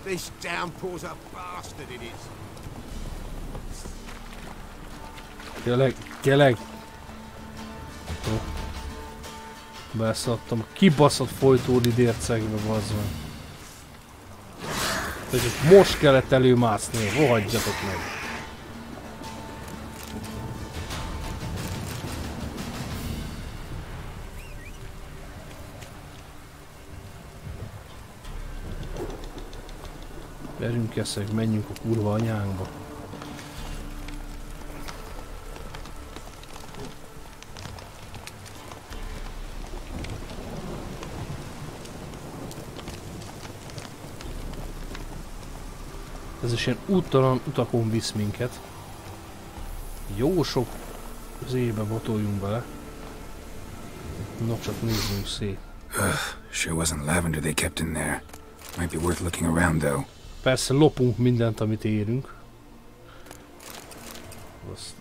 This downpour's a bastard, it is. Tényleg. Beszadtam. Kibaszott folytódi dércegbe, bazd meg. Tehát most kellett előmászni, rohadjatok meg. Verjünk eszeg, menjünk a kurva anyánkba. Ez is ilyen úttalan utakon visz minket. Jó sok zébe botoljunk bele. No, csak nézzünk szét. Sure wasn't lavender they kept in there. Might be worth looking around though. Persze lopunk mindent, amit érünk. Azt.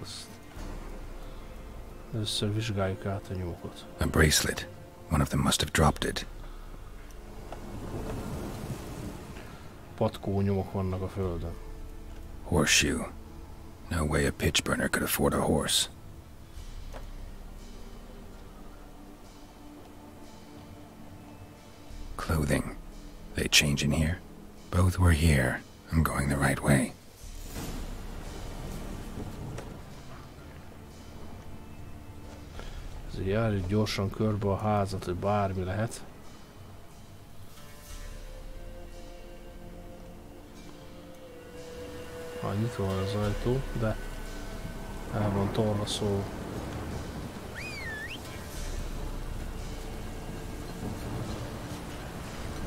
Először vizsgáljuk át a nyomokat. A bracelet. One of them must have dropped it. Patkó nyomok vannak a földön. Horseshoe. No way a pitch burner could afford a horse. Clothing. They change in here? Both were here. I'm going the right way. Ezért járjuk gyorsan körbe a házat, hogy bármi lehet. Nyitva van az ajtó, de el van torna szó.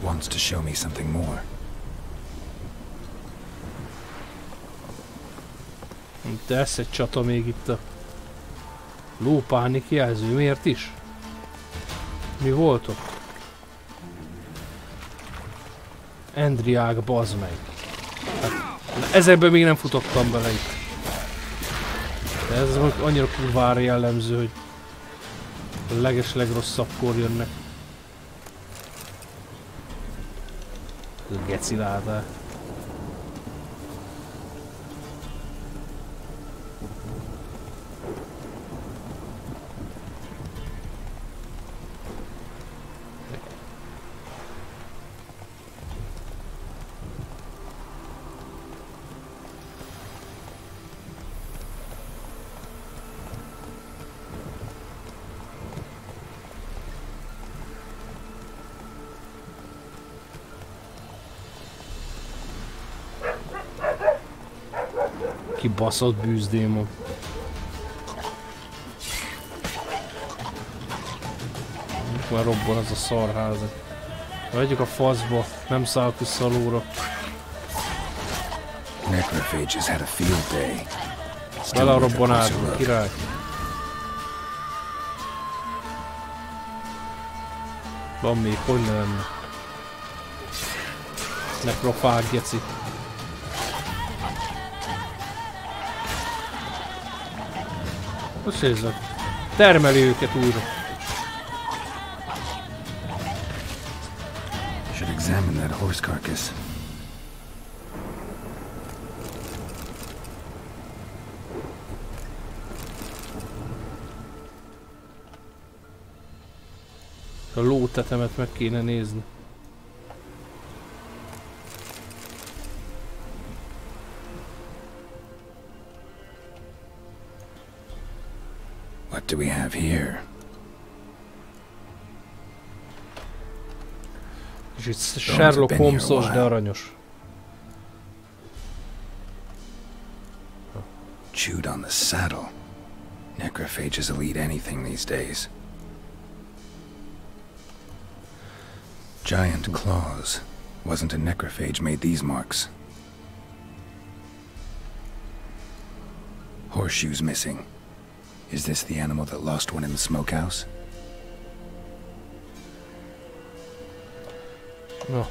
Wants to show me something more. Itt lesz egy csata még itt a lópánik jelző. Miért is? Mi volt ott? Endriák, bazd meg. Hát, ezekben még nem futottam bele itt. De ez annyira kurvára jellemző, hogy a legrosszabbkor jönnek. Ez a geci látás. Kibaszott bűzdémon. Már robban az a szarházat. Vegyük a faszba, nem szállok vissza a lóra. Necrophages had a field day. Bele a robbanásba, király. Van még, hogy ne lenne. Necrofág, geci. Most nézzük. Termeli őket újra. Should examine that horse carcass. A lótetemet meg kéne nézni. What do we have here? És itt Sherlock Holmesos, de aranyos. Chewed on the saddle. Necrophages will eat anything these days. Giant claws. Wasn't a necrophage made these marks. Horseshoes missing. Is this the animal that lost one in the smokehouse? No.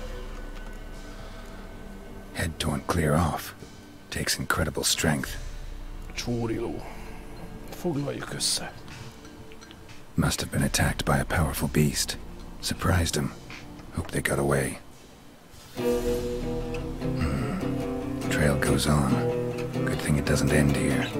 Head torn clear off. Takes incredible strength. Csóriló. Foglaljuk össze. Must have been attacked by a powerful beast. Surprised him. Hope they got away. Trail goes on. Good thing it doesn't end here.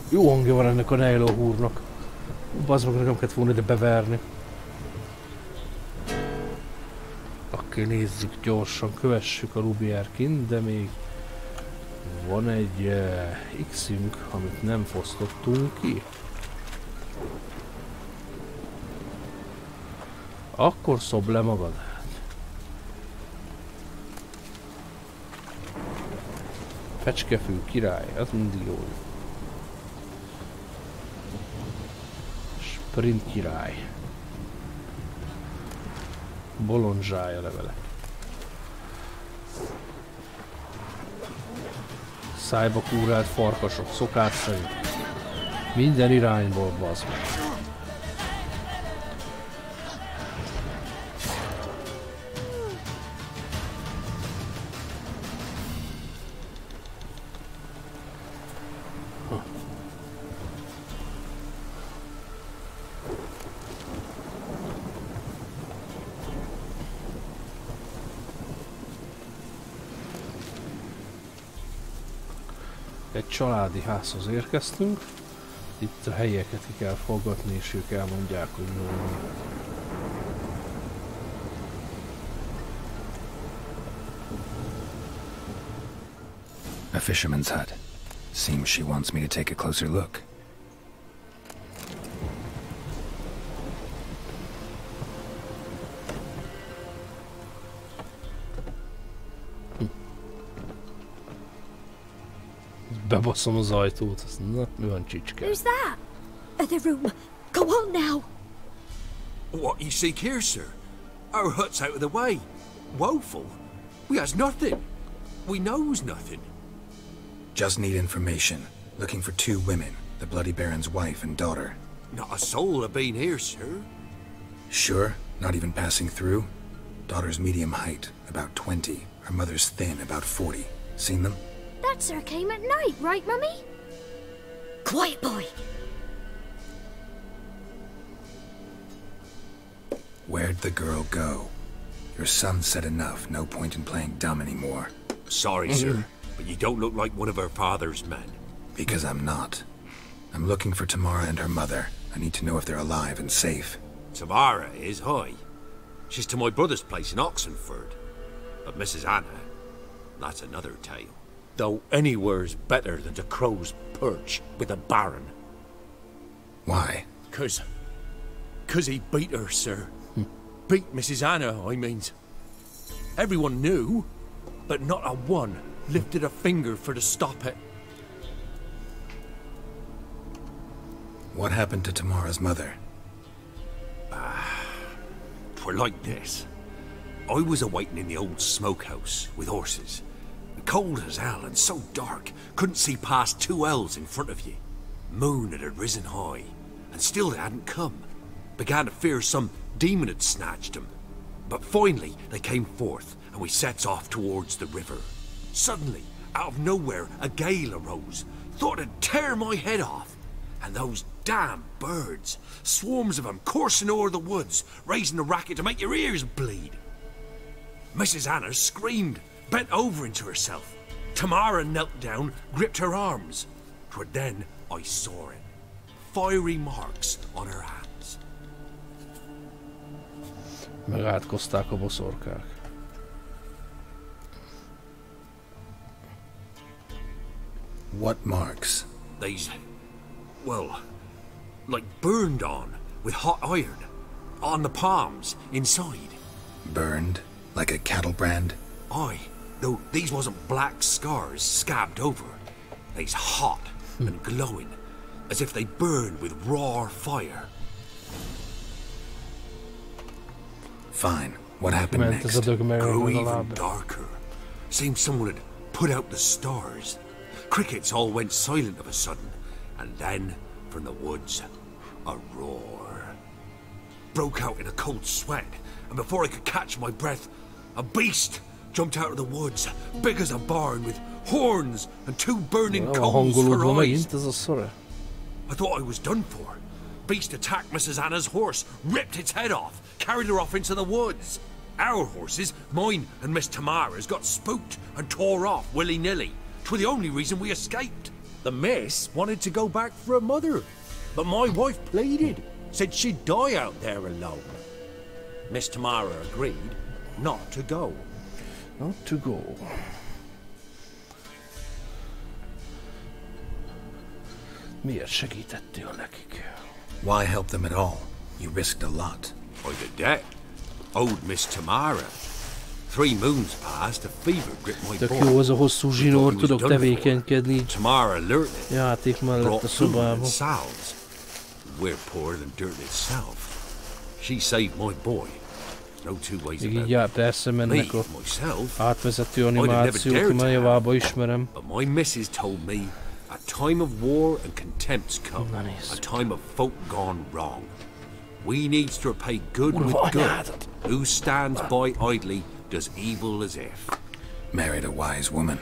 Jó hangja van ennek a Nailo húrnak. Bazd meg, nekem kellett volna ide beverni. Oké, nézzük gyorsan, kövessük a Lubierkin, de még van egy X-ünk, amit nem fosztottunk ki. Akkor szob le magad. Fecskefű király, az mindig jó. Sprint király. Bolondzsája levele. Szájba kúrált farkasok, szokás szerint. Minden irányból, bazd meg. Egy családi házhoz érkeztünk. Itt a helyeket ki kell forgatni, és ők elmondják, hogy mi van. A fisherman's hut. Seems she wants me to take a closer look. Bebaszom az ajtót. Na, mi van, csicske? Who's that? The room. Go on now. What you seek here, sir? Our hut's out of the way. Woeful. We has nothing. We knows nothing. Just need information. Looking for two women, the Bloody Baron's wife and daughter. Not a soul have been here, sir. Sure? Not even passing through? Daughter's medium height, about 20. Her mother's thin, about 40. Seen them? That sir came at night, right, Mummy? Quiet, boy. Where'd the girl go? Your son said enough. No point in playing dumb anymore. Sorry, sir, but you don't look like one of her father's men. Because I'm not. I'm looking for Tamara and her mother. I need to know if they're alive and safe. Tamara is, hi. She's to my brother's place in Oxenford. But Mrs. Anna, that's another tale. Though anywhere's better than the Crow's Perch with a Baron. Why? 'Cause he beat her, sir. Beat Mrs. Anna, I means. Everyone knew, but not a one lifted a finger for to stop it. What happened to Tamara's mother? 'Twere like this. I was awaiting in the old smokehouse with horses. Cold as hell and so dark, couldn't see past 2 ells in front of you. Moon had risen high, and still they hadn't come. Began to fear some demon had snatched them. But finally they came forth, and we sets off towards the river. Suddenly, out of nowhere, a gale arose. Thought it'd tear my head off. And those damn birds, swarms of them coursing o'er the woods, raising a racket to make your ears bleed. Mrs. Anna screamed, bent over into herself. Tamara knelt down, gripped her arms. 'Twere then I saw it. Fiery marks on her hands. Megátkozták a boszorkák. What marks? These, well, like burned on with hot iron. On the palms, inside. Burned? Like a cattle brand? Aye, though these wasn't black scars scabbed over. They's hot and glowing, as if they burned with raw fire. Fine. What happened next? Grew even darker. Seemed someone had put out the stars. Crickets all went silent of a sudden, and then, from the woods, a roar. Broke out in a cold sweat, and before I could catch my breath, a beast jumped out of the woods, big as a barn, with horns and 2 burning coals for eyes. I thought I was done for. Beast attacked Mrs. Anna's horse, ripped its head off, carried her off into the woods. Our horses, mine and Miss Tamara's, got spooked and tore off willy-nilly. 'Twere the only reason we escaped. The miss wanted to go back for her mother, but my wife pleaded, said she'd die out there alone. Miss Tamara agreed not to go. Not to go. Miért segítettél nekik? Why help them at all? You risked a lot. By the debt. Owed Miss Tamara. 3 moons passed, a fever gripped my Tök jó, az a hosszú zsinór, tudok tevékenykedni. Tamara learned it. Játék mellett a szobában. We're poorer than dirt itself. She saved my boy. No two ways about it. Így persze mennek a átvezető animációk, amely javába ismerem. But my missus told me a time of war and contempt's come. A time of folk gone wrong. We needs to repay good with good. Who stands by idly does evil as if. Married a wise woman.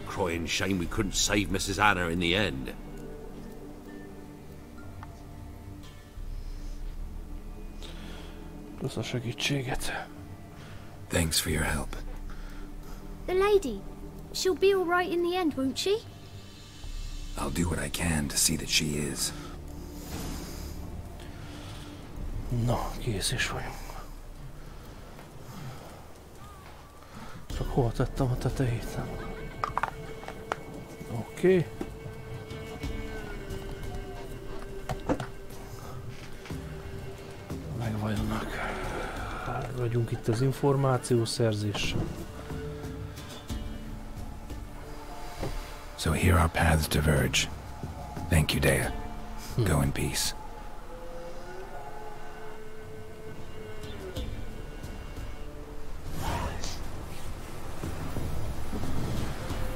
Crying shame we couldn't save Mrs. Anna in the end. Kösz a segítséget. Thanks for your help. The lady, she'll be all right in the end, won't she? I'll do what I can to see that she is. Na, kész is vagyunk. Csak hol tettem a tetejét? Oké. Megvajonnak. Vagyunk itt az információszerzéssel. So here our paths diverge. Thank you, Dea. Go in peace.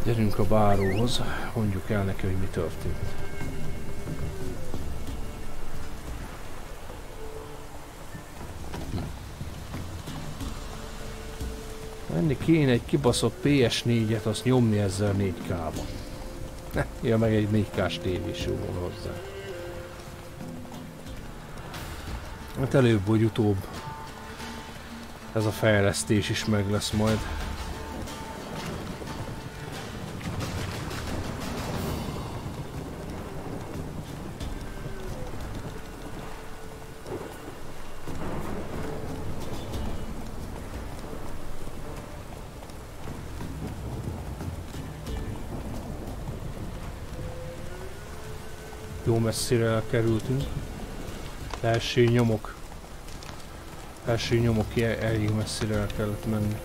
Gyerünk a báróhoz, mondjuk el neki, hogy mi történt. Menni kéne egy kibaszott PS4-et, azt nyomni ezzel 4K-ba. Ja, meg egy 4K-s tévés jó van hozzá. Hát előbb vagy utóbb ez a fejlesztés is meg lesz majd. Jó messzire elkerültünk. Első nyomok elég messzire el kellett menni.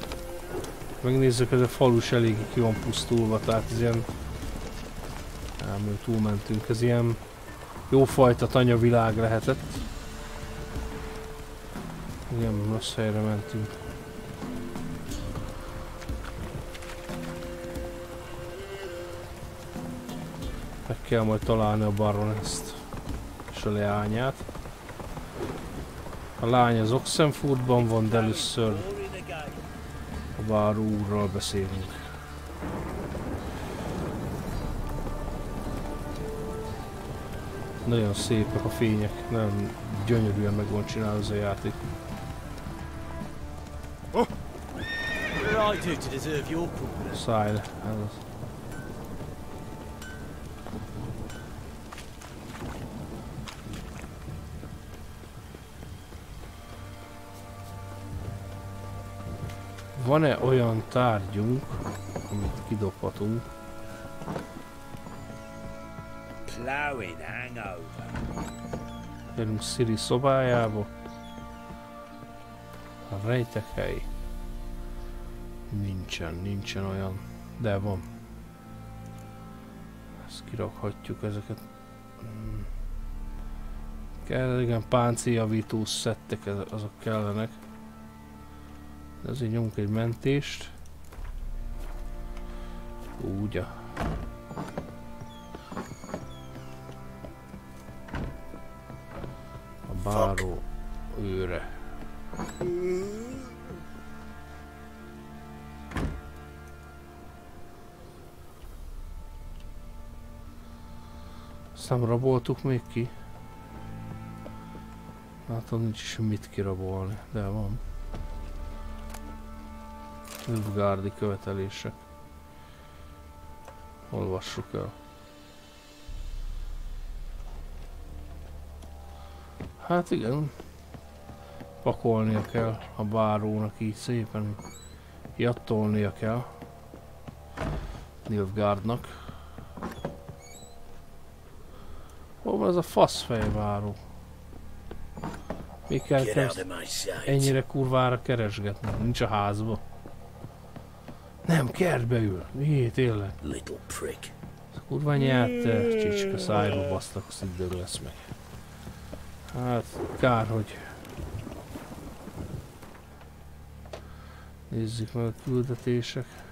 Megnézzük, ez a falus elég ki van pusztulva, tehát ez ilyen... túlmentünk, ez ilyen jófajta tanyavilág lehetett. Igen, rossz helyre mentünk. Meg kell majd találni a Baroness-t és a leányát. A lány az Oxenfordban van, de először a báró úrral beszélünk. Nagyon szépek a fények, nagyon gyönyörűen meg van csinálva ez a játék. Szállj le, ez az. Van-e olyan tárgyunk, amit kidobhatunk? Gyerünk Siri szobájába. A rejtekhely. Nincsen olyan, de van. Ezt kirakhatjuk ezeket. Kell, igen, páncéljavító szettek, azok kellenek. Ezért nyomunk egy mentést. Úgy. A báró őre. Azt nem raboltuk még ki. Látom, nincs is mit kirabolni, de van. Nilfgaardi követelések. Olvassuk el. Hát igen. Pakolnia kell a bárónak így szépen. Jattolnia kell. Nilfgaardnak. Hol van ez a faszfejbáró? Mi kell ennyire kurvára keresgetni? Nincs a házba. Nem, kertbe ül. Mi, tényleg? Ez a kurva nyert csicska szájba basztak, azt itt dög lesz meg. Hát, kár, hogy... Nézzük meg a küldetések.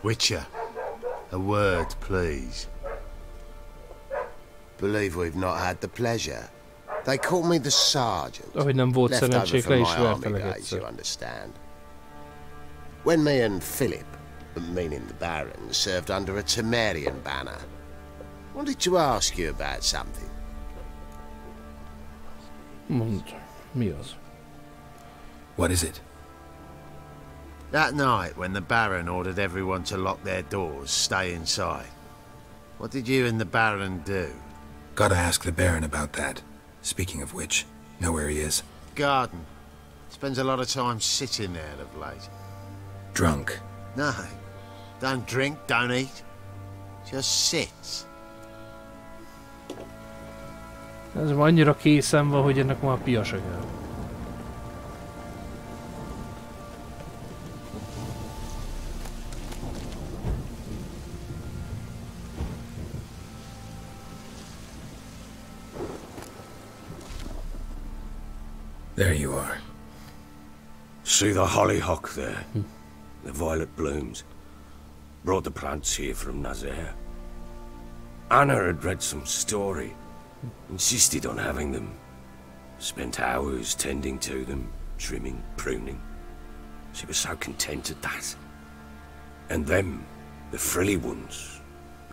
Witcher, a word, please. Believe we've not had the pleasure. They call me the sergeant. Ahogy nem volt szerencsék, le is vertelek egyszer. You understand. When me and Philip, meaning the Baron, served under a Temerian banner, wanted to ask you about something. Mi az? What is it? That night when the Baron ordered everyone to lock their doors, stay inside. What did you and the Baron do? Gotta ask the Baron about that. Speaking of which, know where he is? Garden. Spends a lot of time sitting there of late. Drunk? No. Don't drink, don't eat. Just sits. Ez annyira készen van, hogy ennek már pia se kell. There you are. See the hollyhock there? The violet blooms. Brought the plants here from Nazaire. Anna had read some story. Insisted on having them. Spent hours tending to them, trimming, pruning. She was so content at that. And them, the frilly ones,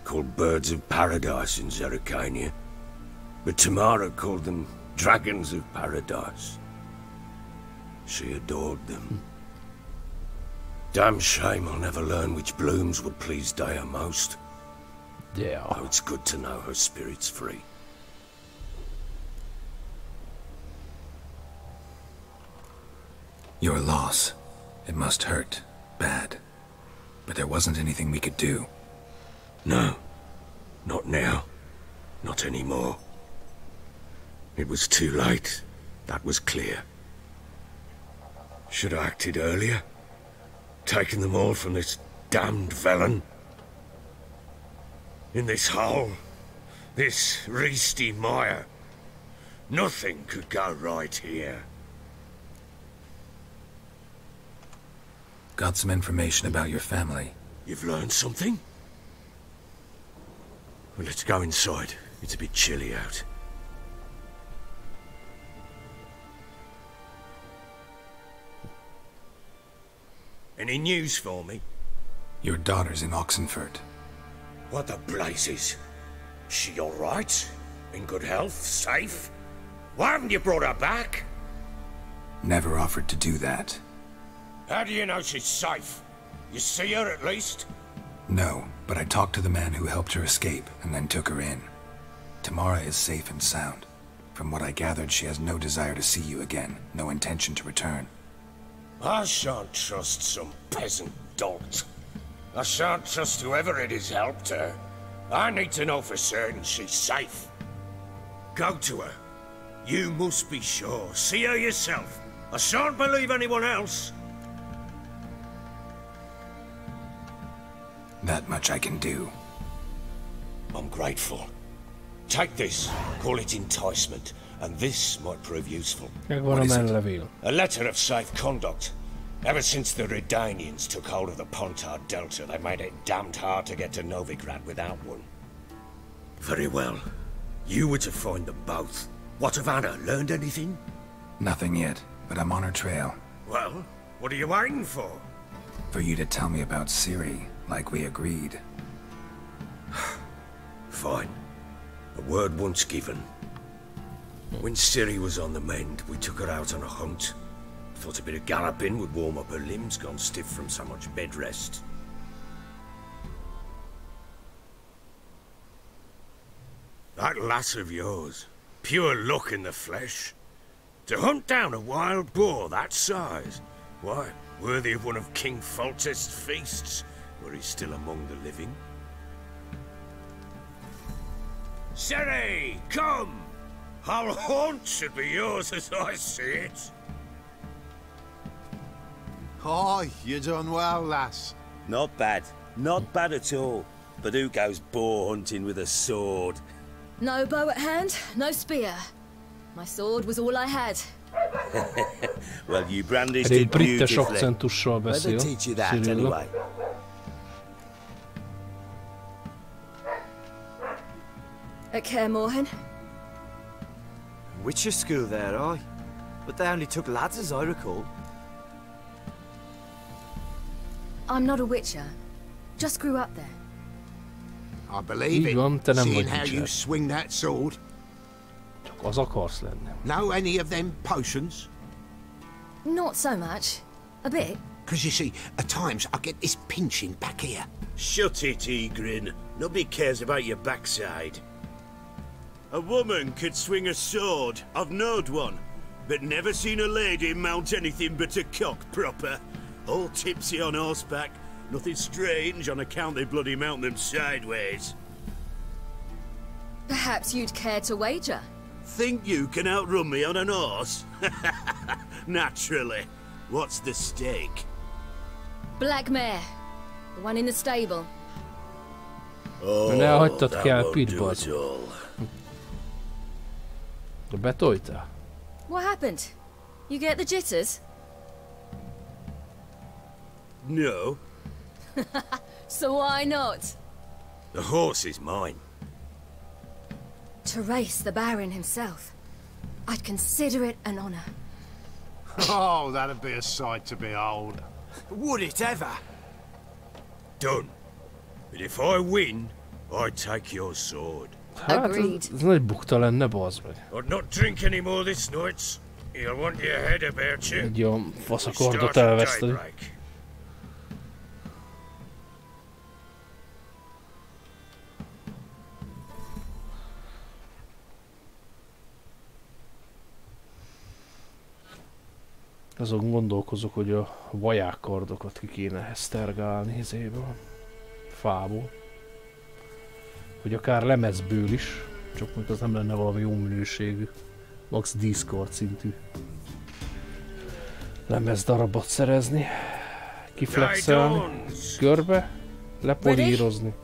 called birds of paradise in Zerrikania. But Tamara called them dragons of paradise. She adored them. Damn shame I'll never learn which blooms would please Dea most. Yeah. Oh, it's good to know her spirit's free. Your loss. It must hurt. Bad. But there wasn't anything we could do. No. Not now. Not anymore. It was too late. That was clear. Should have acted earlier. Taken them all from this damned Velen. In this hole. This reesty mire. Nothing could go right here. Got some information about your family. You've learned something? Well, let's go inside. It's a bit chilly out. Any news for me? Your daughter's in Oxenfurt. What the blazes? She all right? In good health? Safe? Why haven't you brought her back? Never offered to do that. How do you know she's safe? You see her at least? No, but I talked to the man who helped her escape and then took her in. Tamara is safe and sound. From what I gathered, she has no desire to see you again, no intention to return. I shan't trust some peasant dolt. I shan't trust whoever it is helped her. I need to know for certain she's safe. Go to her. You must be sure. See her yourself. I shan't believe anyone else. That much I can do. I'm grateful. Take this. Call it enticement. And this might prove useful. What is it? A letter of safe conduct. Ever since the Redanians took hold of the Pontard Delta, they made it damned hard to get to Novigrad without one. Very well. You were to find them both. What of Anna? Learned anything? Nothing yet, but I'm on her trail. Well, what are you waiting for? For you to tell me about Ciri, like we agreed. Fine. A word once given. When Ciri was on the mend, we took her out on a hunt. Thought a bit of galloping would warm up her limbs, gone stiff from so much bed rest. That lass of yours, pure luck in the flesh. To hunt down a wild boar that size, why, worthy of one of King Foltest's feasts, were he still among the living. Ciri, come! Our haunt should be yours as I see it. Oh, you done well, lass. Not bad. Not bad at all. But who goes boar hunting with a sword? No bow at hand, no spear. My sword was all I had. Well, you brandished it beautifully. Where'd they teach you that, anyway? At Kaer Morhen. Witcher school there, aye. But they only took lads, as I recall. I'm not a witcher. Just grew up there. I believe it, seeing how you swing that sword. Az akarsz lenni. Know any of them potions? Not so much. A bit. Because you see, at times I get this pinching back here. Shut it, Egrin. Nobody cares about your backside. A woman could swing a sword. I've knowed one. But never seen a lady mount anything but a cock proper. All tipsy on horseback. Nothing strange on account they bloody mount them sideways. Perhaps you'd care to wager? Think you can outrun me on an horse? Naturally. What's the stake? Black mare. The one in the stable. Oh, ne hagytad that kell won't pitba. do it all. Betojtál? What happened? You get the jitters? No. So why not? The horse is mine. To race the Baron himself. I'd consider it an honor. Oh, that'd be a sight to behold. Would it ever? Done. But if I win, I take your sword. Hát, ez nagy bukta lenne, bazd meg. I'd not drink any more this night. You'll want your head about you. Egy olyan faszakordot elveszteni. Azon gondolkozok, hogy a vajákkardokat ki kéne hesztergálni izéből, fából. Vagy akár lemezből is, csak még az nem lenne valami jó minőségű, max Discord szintű lemezdarabot szerezni, kiflexelni, körbe, lepolírozni.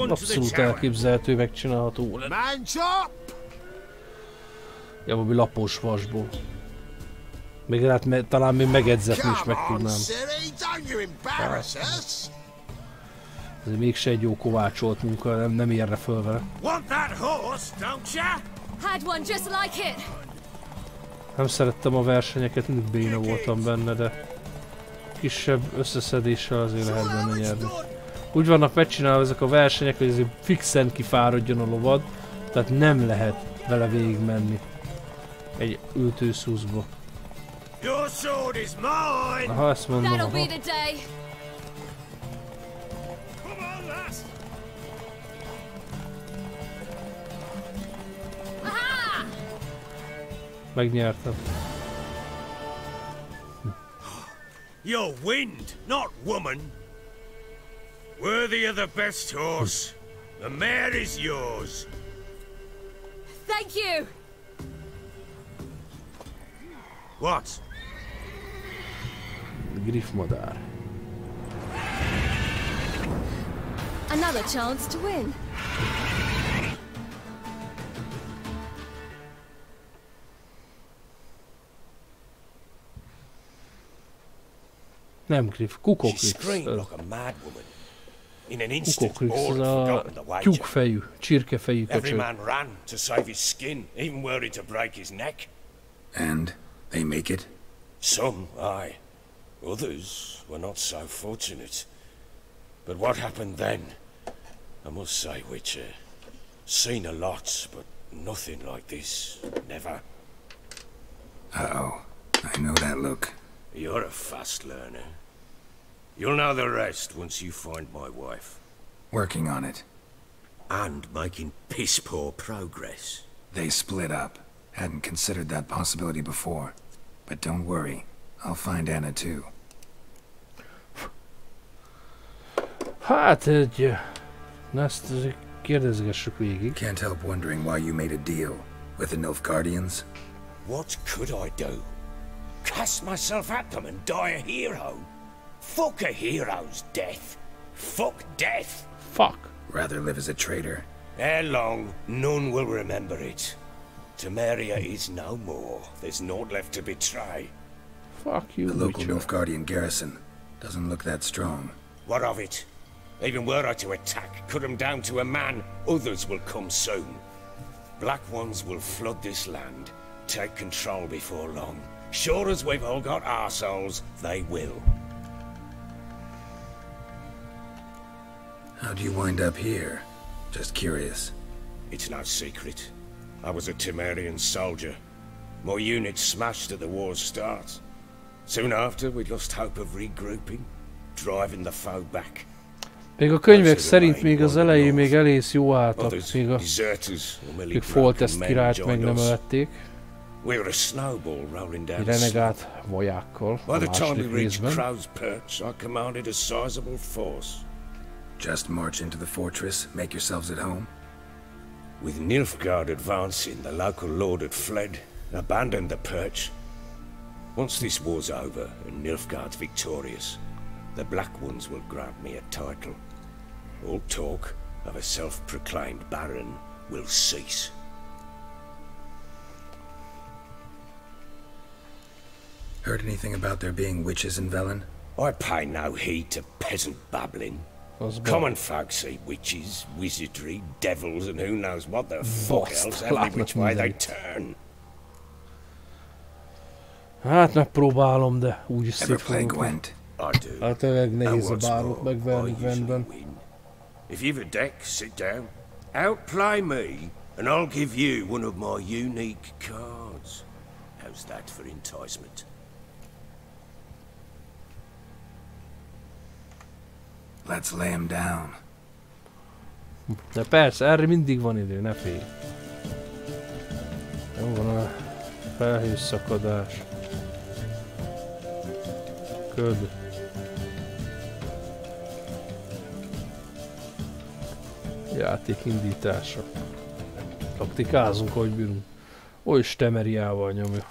Abszolút elképzelhető, megcsinálható lenne. Ja, valami lapos vasból. Még hát talán még megedzetni is meg tudnám. Ez mégse egy jó kovácsolt munka, nem érne föl vele. Nem szerettem a versenyeket, mindig béna voltam benne, de kisebb összeszedéssel azért lehet benne nyerni. Úgy vannak megcsinálva ezek a versenyek, hogy azért fixen kifáradjon a lovad, tehát nem lehet vele végigmenni egy ültőszuszba. Aha, ezt mondom, aha. Megnyertem. You're wind, not woman. Worthy of the best horse. The mare is yours. Thank you. What? Griffmadár. Another chance to win. Nem Griff, Kukokrisz. Kukokrisz, az a tyúkfejű, csirkefejű köcsög. And they make it? Some, aye. Others were not so fortunate. But what happened then? I must say, Witcher, seen a lot, but nothing like this. Never. Uh-oh. I know that look. You're a fast learner. You'll know the rest once you find my wife. Working on it. And making piss-poor progress. They split up. Hadn't considered that possibility before. But don't worry. I'll find Anna too. Hát egy... Ezt kérdezgessük végig. Can't help wondering why you made a deal with the Nilfgaardians. What could I do? Cast myself at them and die a hero? Fuck a hero's death. Fuck death. Fuck. Rather live as a traitor. Ere long, none will remember it. Temeria is no more. There's naught left to betray. Fuck you, the local Nilfgaardian garrison doesn't look that strong. What of it? Even were I to attack, cut them down to a man, others will come soon. Black ones will flood this land, take control before long. Sure as we've all got arseholes, they will. How do you wind up here? Just curious. It's no secret. I was a Temerian soldier. My unit smashed at the war's start. Soon after, we lost hope of regrouping, driving the foe back. Még a könyvek szerint még az elején még elég jó álltak, még Foltest királyt meg nem ölették. Egy renegát vajákkal a második részben. Just march into the fortress, make yourselves at home? With Nilfgaard advancing, the local lord had fled, abandoned the perch. Once this war's over and Nilfgaard's victorious, the Black Ones will grant me a title. All talk of a self-proclaimed baron will cease. Heard anything about there being witches in Velen? I pay no heed to peasant babbling. Common folk see witches, wizardry, devils, and who knows what the fuck else every which way they turn. Hát megpróbálom, de úgyis szétfogok. Hát tényleg nehéz a bárot megverni Gwentben. If you've a deck, sit down. Outplay me, and I'll give you one of my unique cards. How's that for enticement? Let's lay him down. De persze, erre mindig van idő, ne félj. Jó van a felhőszakadás. Köd. Játék indítása. Taktikázunk, hogy bírunk. Oly stemeriával nyomja.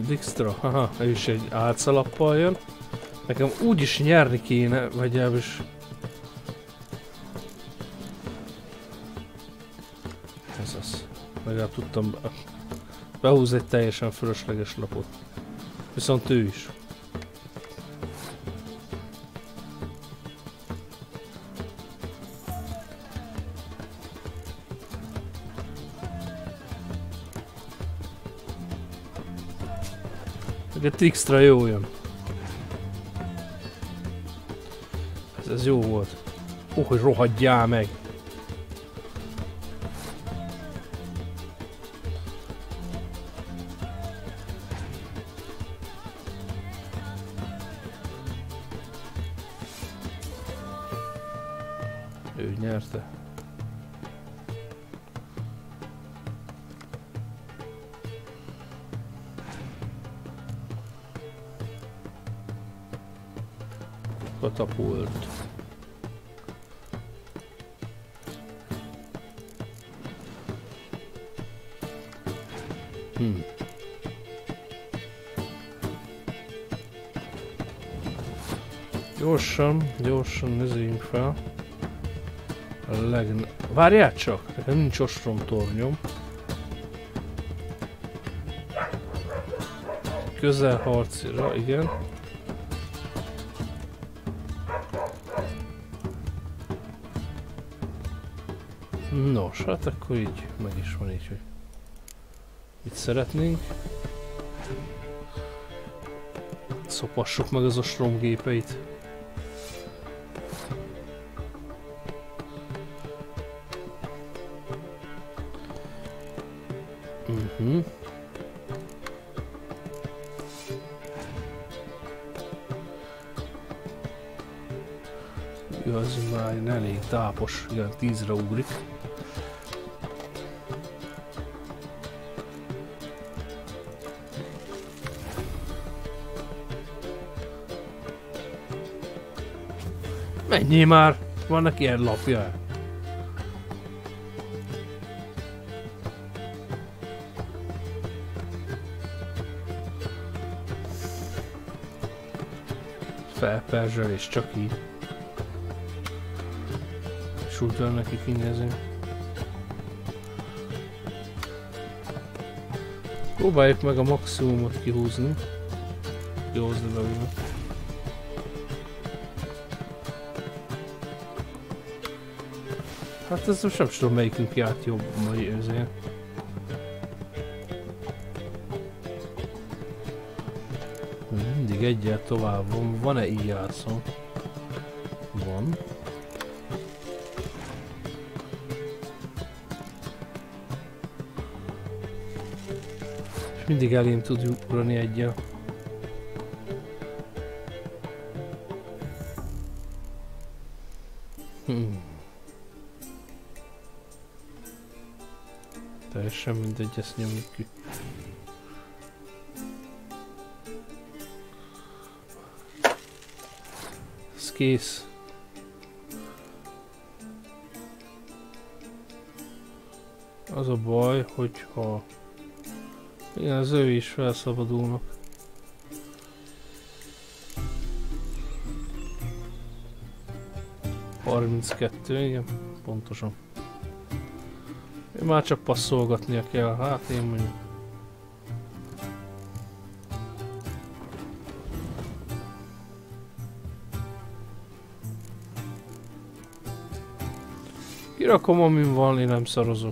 Dijkstra, haha, ő is egy álcalappal jön. Nekem úgyis nyerni kéne, vagy elvis. Ez az. Legalább tudtam behúz egy teljesen fölösleges lapot. Viszont ő is. A Dijkstra jó jön. Ez jó volt. Ó, hogy rohadjál meg! Ő nyerte. Katapult. Gyorsan nézzünk fel. Várjál csak! Nekem nincs ostromtornyom. Közelharcira, igen. Nos, hát akkor így meg is van így, hogy mit szeretnénk. Szopassuk meg az ostromgépeit. Jó, az már elég tápos, igen, 10-re ugrik. Menjél már! Vannak ilyen lapja. Felperzselés csak így. És úgy van neki kingezni. Próbáljuk meg a maximumot kihúzni. Kihozni belőle. Hát ez most nem tudom melyikünk járt jobb mai ezért. Mindig egyel tovább van. Van-e íjászom? Van. És mindig elém tud ugrani egyel. Teljesen mindegy, ezt nyomjuk ki. Ez kész. Az a baj, hogyha... Igen, az ő is felszabadulnak. 32, igen, pontosan. Én már csak passzolgatnia kell, hát én mondjuk. Kirakom, amin van, én nem szarozom.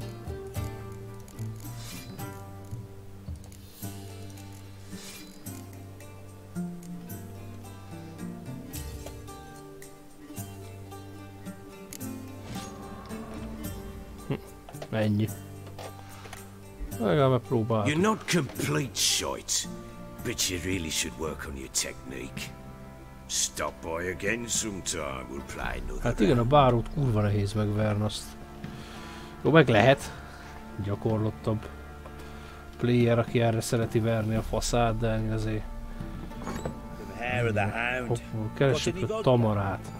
Ennyi. Legalább megpróbálom. You're not complete shite, but you really should work on your technique. Stop by again sometime, we'll play another. Hát igen, a bárót kurva nehéz megverni azt. Jó, meg lehet. Gyakorlottabb player, aki erre szereti verni a faszát, de azért... Keressük a Tamarát.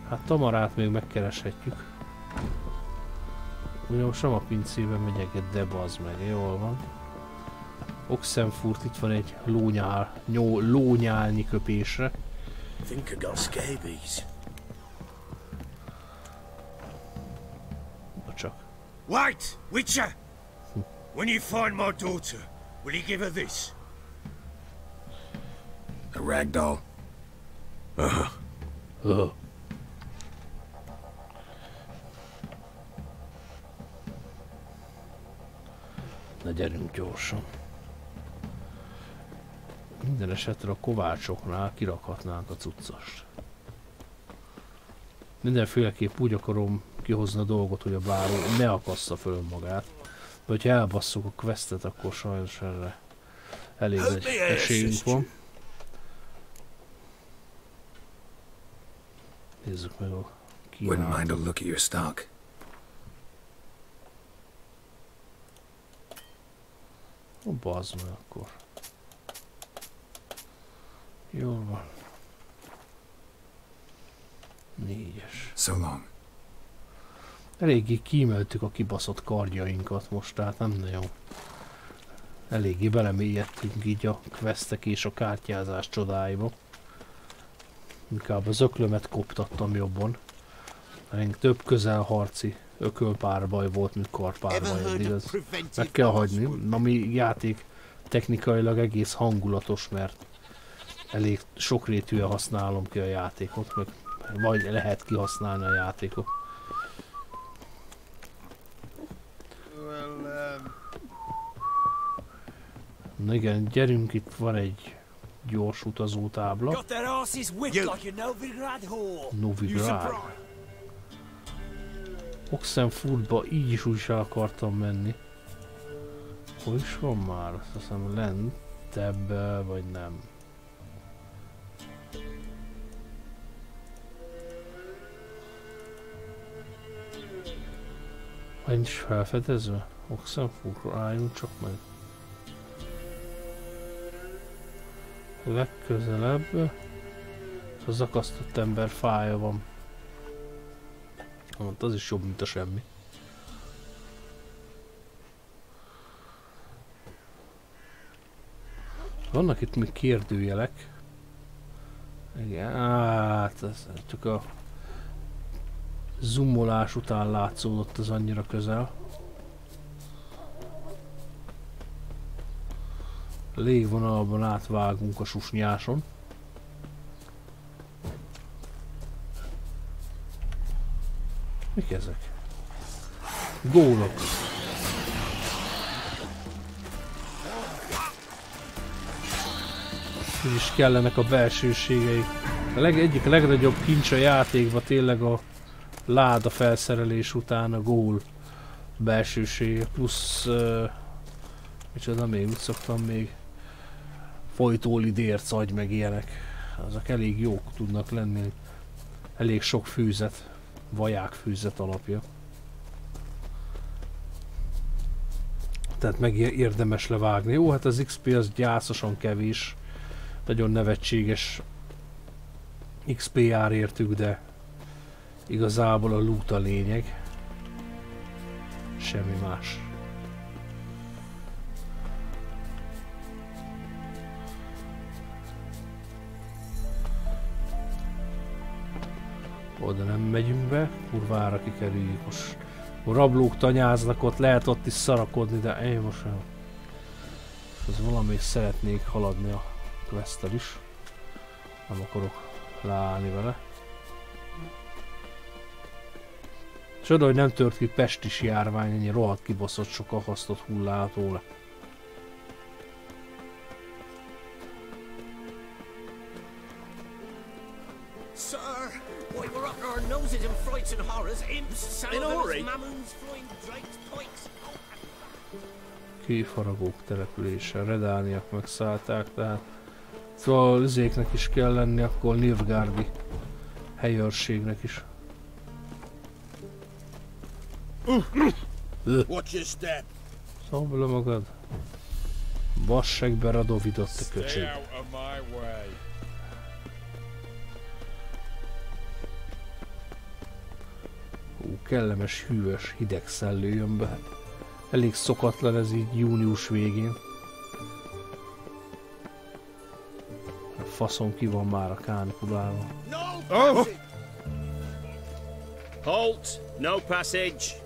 Hát Tamarát még megkereshetjük. Ugye most nem a pincében megyek, de bazd meg, jól van. Oxenfurt, itt van egy lónyálnyi köpésre. Think I got scabies. Csak. Wait, Witcher! When you find my daughter, will you give her this? A ragdoll. Na gyerünk gyorsan. Minden esetre a kovácsoknál kirakhatnánk a cuccost. Mindenféleképp úgy akarom kihozni a dolgot, hogy a báró ne akassza föl önmagát. De hogyha elbasszuk a questet, akkor sajnos erre elég nagy esélyünk van. Nézzük meg a kínálatot. Wouldn't mind a look at your stock. Bazd meg akkor. Jól van. 4-es. So long. Eléggé kíméltük a kibaszott kardjainkat most, tehát nem nagyon. Eléggé belemélyedtünk így a questek és a kártyázás csodáiba. Inkább az öklömet koptattam jobban. Mert több közelharci ökölpárbaj volt, mint karpárbaj, eddig az meg kell hagyni. Ami játék technikailag egész hangulatos, mert elég sokrétűen használom ki a játékot, meg vagy lehet kihasználni a játékot. Na igen, gyerünk, itt van egy gyors utazótábla. Novigrad. Oxenfurtba így is úgy se akartam menni. Hol is van már? Azt hiszem lentebb, vagy nem. Nincs felfedezve? Oxenfurtra álljunk csak meg. Legközelebb a zakasztott ember fája van. Hát az is jobb, mint a semmi. Vannak itt még kérdőjelek. Igen, hát ez csak a zoomolás után látszódott, az annyira közel. Légvonalban átvágunk a susnyáson. Mik ezek? Gólok. Így is kellenek a belsőségei. Egyik legnagyobb kincs a játékban tényleg a láda felszerelés után a gól belsősége. Plusz... micsoda még, úgy szoktam még folytólidérc agy meg ilyenek. Azok elég jók tudnak lenni. Elég sok fűzet. Vaják fűzet alapja. Tehát meg érdemes levágni. Jó, hát az XP az gyászosan kevés. Nagyon nevetséges XP jár értük, de igazából a loot a lényeg. Semmi más. Oda nem megyünk be, kurvára kikerüljük most. A rablók tanyáznak ott, lehet ott is szarakodni, de én most nem. Ez valami szeretnék haladni a questtel is. Nem akarok leállni vele. Csoda, hogy nem tört ki pestis járvány, ennyi rohadt kibaszott sok akasztott hullát róla. Sir, why we're up our noses in frights and horrors, imps, salvers, mammons, flying drakes, pikes. Kőfaragók települése, redániak megszállták, tehát szóval izéknek is kell lenni, akkor Nilfgaardi helyőrségnek is. Watch your step. Szóval magad. Basseg be Radovidot, te köcsög. Kellemes, hűvös, hideg szellő jön be. Elég szokatlan ez így június végén. A faszom ki van már a kánikulával. Oh! Halt! No passage!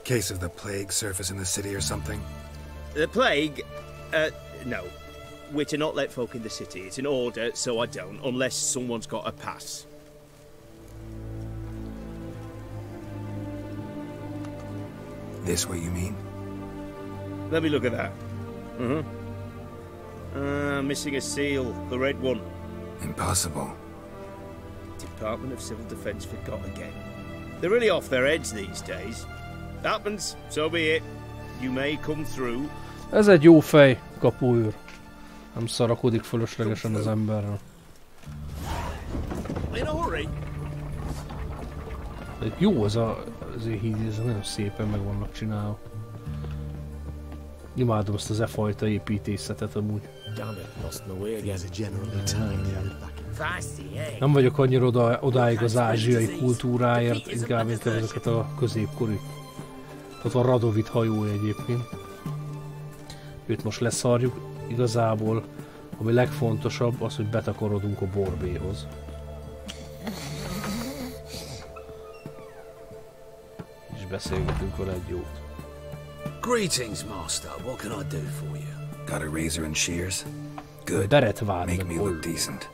Case of the plague surface in the city or something? The plague? No. We're to not let folk in the city. It's an order, so I don't, unless someone's got a pass. This what you mean? Let me look at that. Missing a seal, the red one. Impossible. Department of Civil Defence forgot again. They're really off their heads these days. Happens, so be it. You may come through. Ez egy jó fej, kapuőr. Nem szarakodik fölöslegesen az emberrel. In a hurry. Jó ez a híd, ez nagyon szépen meg vannak csinálva. Imádom ezt az fajta építészetet amúgy. Nem vagyok annyira odáig az ázsiai kultúráért, inkább ezeket a középkori. Tehát a Radovid hajója egyébként. Őt most leszarjuk, igazából ami legfontosabb az, hogy betakarodunk a borbéhoz. És beszélgetünk vele egy jót. Greetings, master. What can I do for you? Got a razor and shears? Good. Beretvád Make me look decent.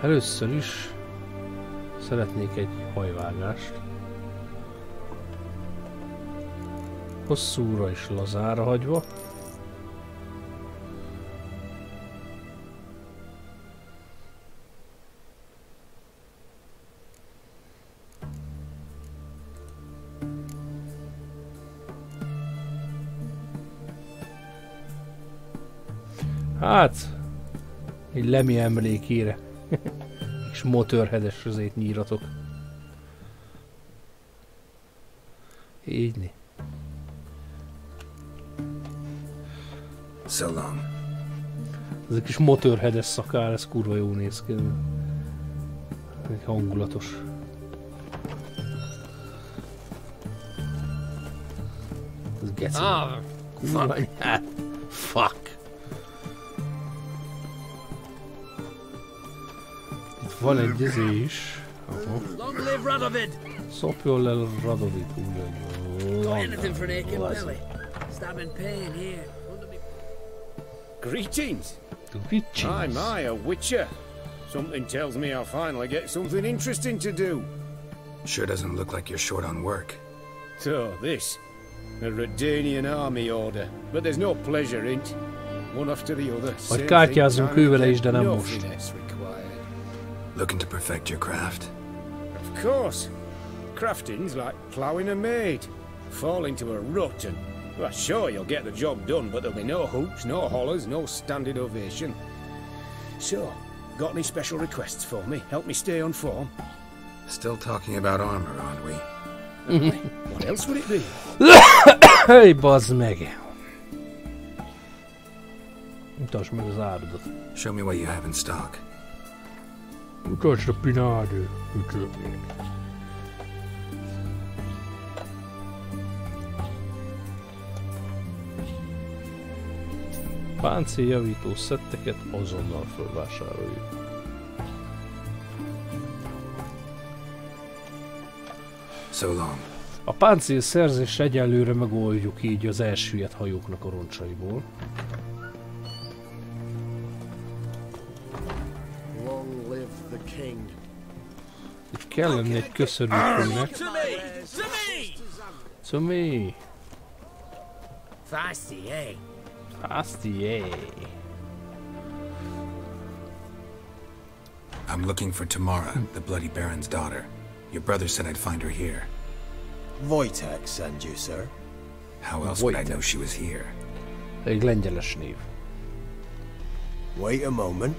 Először is szeretnék egy hajvágást. Hosszúra és lazára hagyva. Hát, egy Lemmy emlékére. És Motorhead-es közét nyíratok. Ígyni. So long. Ez egy kis Motorhead-es szakál, ez kurva jó néz ki. Egy hangulatos. Ez geci. Kurva anyád. Fuck. Itt van egy izé is. Long live Radovid! Szopjon el Radovid, Anything for an aching belly. Stabbing pain here. Greetings! Greetings! My, a witcher! Something tells me I'll finally get something interesting to do. Sure doesn't look like you're short on work. So, this. A Redanian army order. But there's no pleasure in it. One after the other. Vagy kártyázunk ővele is, de nem most. Looking to perfect your craft? Of course. Crafting's like ploughing a maid. Fall into a rut and... Well, sure, you'll get the job done, but there'll be no hoops, no hollers, no standing ovation. So, got any special requests for me? Help me stay on form? Still talking about armor, aren't we? What else would it be? Hey, bazd meg! Mutasd meg az árudat. Show me what you have in stock. Mutasd a pinádő. Páncéljavító szetteket azonnal fölvásároljuk. So long. A páncél szerzés egyelőre megoldjuk így az elsüllyedt hajóknak a roncsaiból. Itt kell lenni egy köszörülőnek. To me! Fasty, eh? Fasty, eh? I'm looking for Tamara, the Bloody Baron's daughter. Your brother said I'd find her here. Wojtek send you, sir. How else would I know she was here? Egy lengyeles név. Wait a moment.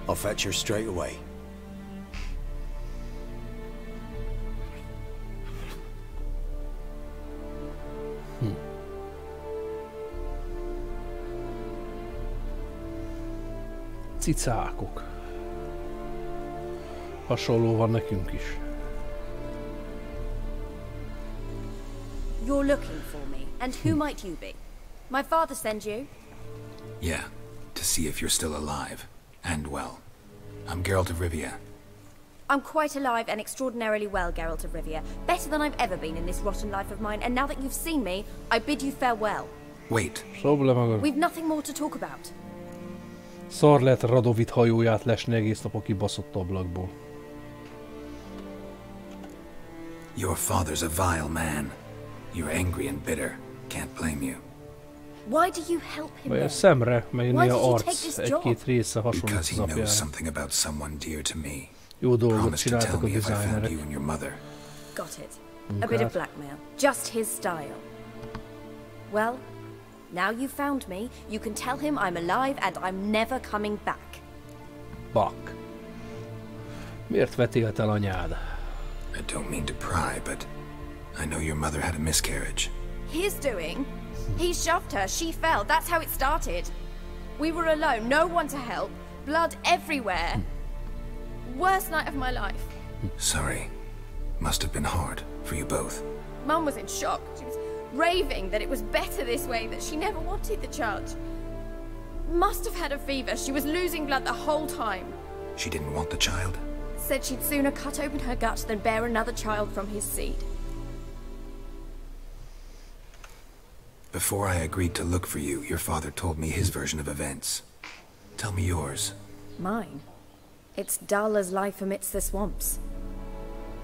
I'll fetch her straight away. Cicákok. Hasonló van nekünk is. You're looking for me, and who might you be? My father sent you? Yeah, to see if you're still alive. And well. I'm Geralt of Rivia. I'm quite alive and extraordinarily well, Geralt of Rivia. Better than I've ever been in this rotten life of mine, and now that you've seen me, I bid you farewell. Wait. We've nothing more to talk about. Szar lehet Radovit hajóját lesni egész nap a kibaszott ablakból. Your father's a vile man. You're angry and bitter. Can't blame you. Why do you help him? Vagy a szemre, meg néha arc egy-két része hasonlít az apjára. Because he knows something about someone dear to me. Jó dolgot csináltak a designerek. Got it. A bit of blackmail. Just his style. Well, now you've found me, you can tell him I'm alive and I'm never coming back. Bak. Miért vetélt el anyád? I don't mean to pry, but I know your mother had a miscarriage. His doing? He shoved her, she fell, that's how it started. We were alone, no one to help, blood everywhere. Worst night of my life. Sorry. Must have been hard for you both. Mum was in shock. She was raving that it was better this way, that she never wanted the child. Must have had a fever. She was losing blood the whole time. She didn't want the child? Said she'd sooner cut open her gut than bear another child from his seed. Before I agreed to look for you, your father told me his version of events. Tell me yours. Mine? It's dull as life amidst the swamps.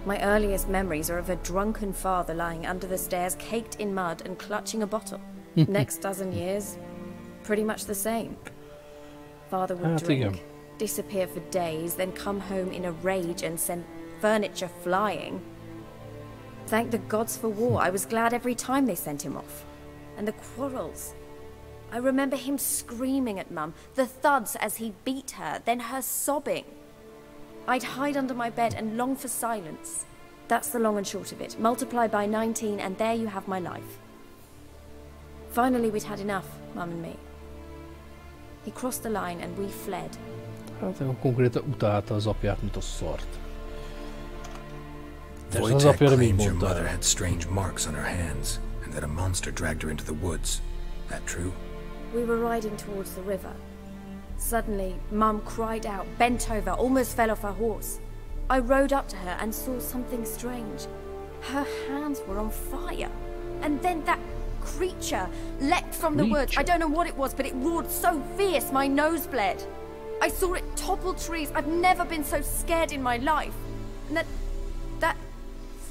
My earliest memories are of a drunken father lying under the stairs, caked in mud and clutching a bottle. Next dozen years, pretty much the same. Father would drink, disappear for days, then come home in a rage and send furniture flying. Thank the gods for war. I was glad every time they sent him off. And the quarrels. I remember him screaming at Mum, the thuds as he beat her, then her sobbing. I'd hide under my bed and long for silence. That's the long and short of it. Multiply by 19 and there you have my life. Finally we'd had enough, Mum and me. He crossed the line and we fled. Hát konkrétan utálta az apját, mint a szart. Wojtek claimed your mother had strange marks on her hands, and that a monster dragged her into the woods. That true? We were riding towards the river. Suddenly, Mum cried out, bent over, almost fell off her horse. I rode up to her and saw something strange. Her hands were on fire. And then that creature leapt from the woods. I don't know what it was, but it roared so fierce my nose bled. I saw it topple trees. I've never been so scared in my life. And that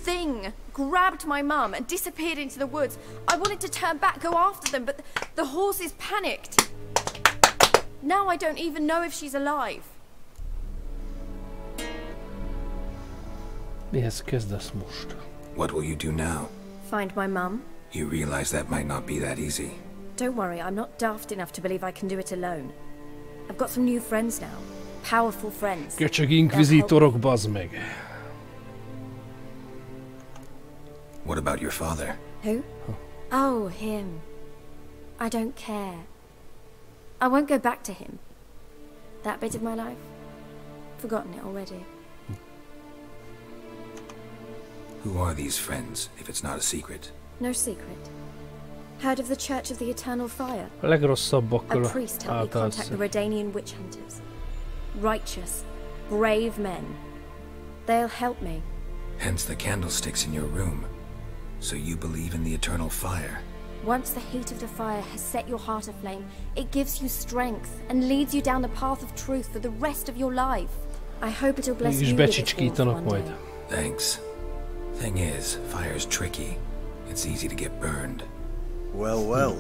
thing grabbed my mum and disappeared into the woods. I wanted to turn back, go after them, but the horses panicked. Now I don't even know if she's alive. Mihez kezdesz most? What will you do now? Find my mum. You realize that might not be that easy. Don't worry, I'm not daft enough to believe I can do it alone. I've got some new friends now. Powerful friends. Köcsög inkvizítorok, bazd meg. What about your father? Who? Oh, him. I don't care. I won't go back to him. That bit of my life? Forgotten it already. Who are these friends, if it's not a secret? No secret. Heard of the Church of the Eternal Fire? A legrosszabbakkal A priest helped me contact the Redanian witch hunters. Righteous, brave men. They'll help me. Hence the candlesticks in your room. So you believe in the eternal fire? Once the heat of the fire has set your heart aflame, it gives you strength and leads you down the path of truth for the rest of your life. I hope it'll bless you with its warmth one day. Thanks. Thing is, fire's tricky. It's easy to get burned. Well, well.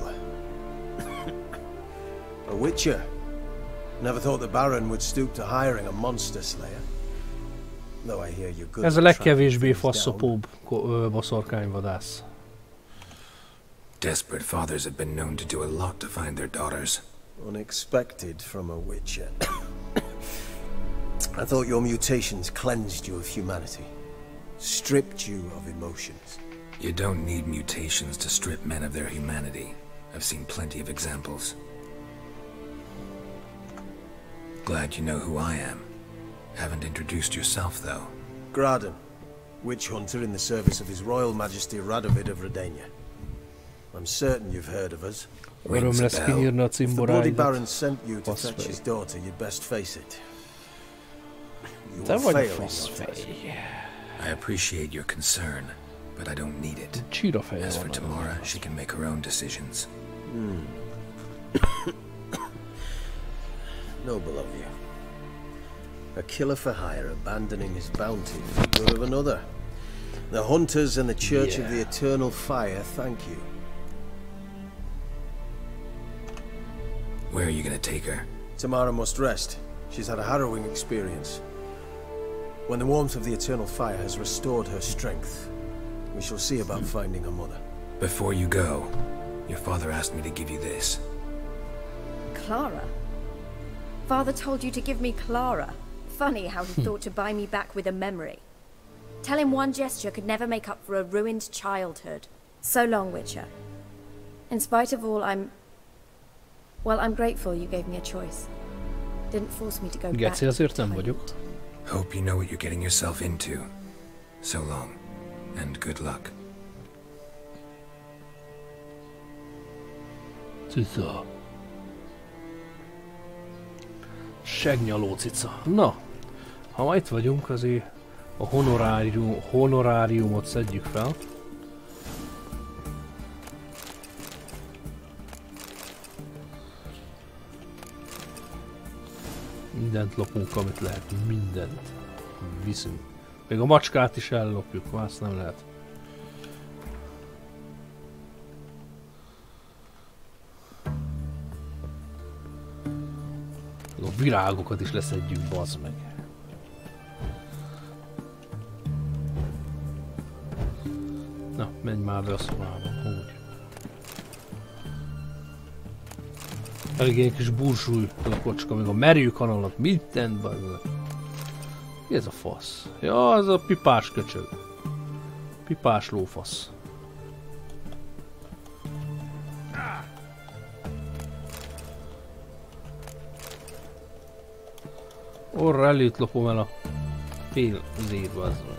A witcher. Never thought the Baron would stoop to hiring a monster slayer. Though I hear you're good. Ez a legkevésbé faszopóbb boszorkányvadász. Desperate fathers have been known to do a lot to find their daughters. Unexpected from a witcher. I thought your mutations cleansed you of humanity. Stripped you of emotions. You don't need mutations to strip men of their humanity. I've seen plenty of examples. Glad you know who I am. Haven't introduced yourself, though. Graden, witch hunter in the service of His Royal Majesty Radovid of Redania. I'm certain you've heard of us. Rings a bell. If the bloody Baron sent you to fetch his daughter, you'd best face it. You will fail in your task. I appreciate your concern, but I don't need it. As for Tamara, she can make her own decisions. Noble of you. A killer for hire abandoning his bounty for the good of another. The hunters and the Church of the Eternal Fire thank you. Where are you gonna take her? Tamara must rest. She's had a harrowing experience. When the warmth of the Eternal Fire has restored her strength, we shall see about finding her mother. Before you go, your father asked me to give you this. Clara? Father told you to give me Clara. Funny how he thought to buy me back with a memory. Tell him one gesture could never make up for a ruined childhood. So long, Witcher. In spite of all, I'm grateful you gave me a choice. Didn't force me to go back. Azért nem vagyok. Hope you know what you're getting yourself into. So long, and good luck. Cica. Segnyaló cica. Na, ha ma itt vagyunk, azért a honoráriumot szedjük fel. Mindent lopunk, amit lehet, mindent viszünk. Még a macskát is ellopjuk, más nem lehet. A virágokat is leszedjük, bazd meg. Na, menj már be a szobába, úgy. Elég ilyen kis burzsúj a kocska, még a merőkanalat, mindent bazd meg. Mi ez a fasz? Ja, az a pipás köcsög. Pipás lófasz. Orra előtt lopom el a fél zérbe, az van.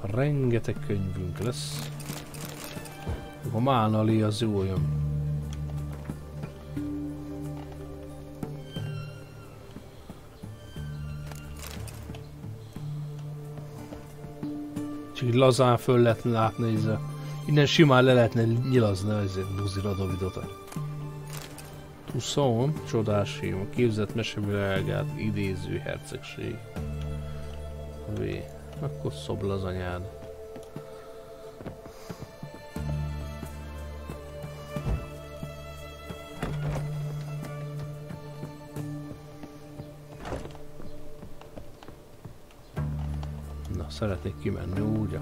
Rengeteg könyvünk lesz. A mánali az jól jön. Csak így lazán föl lehetne látni, ez a... Innen simán le lehetne nyilazni ezért buzi Radovidot. Tuszon, csodás hím, a képzett mesevilágát, idéző hercegség. V. Akkor szobl az anyád. Na, szeretnék kimenni úgy.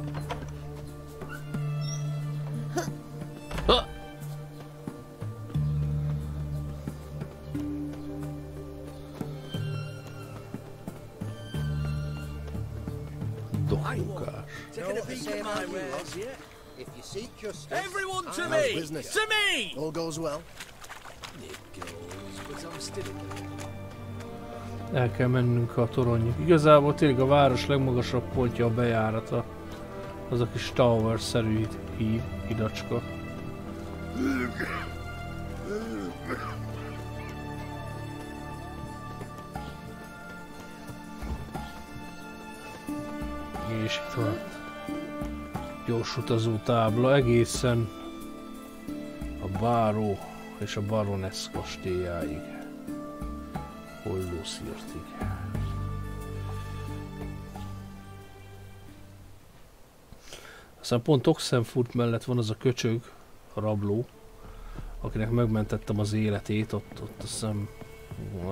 Everyone to me! To me! All goes well? It goes, but I'm still in there. El kell mennünk a toronyig. Igazából tényleg a város legmagasabb pontja a bejárata. Az a kis tower-szerű hidacska. És itt van gyors utazó tábla egészen a báró és a baronesz kastélyáig. Hollószirtig. Aztán pont Oxenfurt mellett van az a köcsög, a rabló, akinek megmentettem az életét, ott azt hiszem,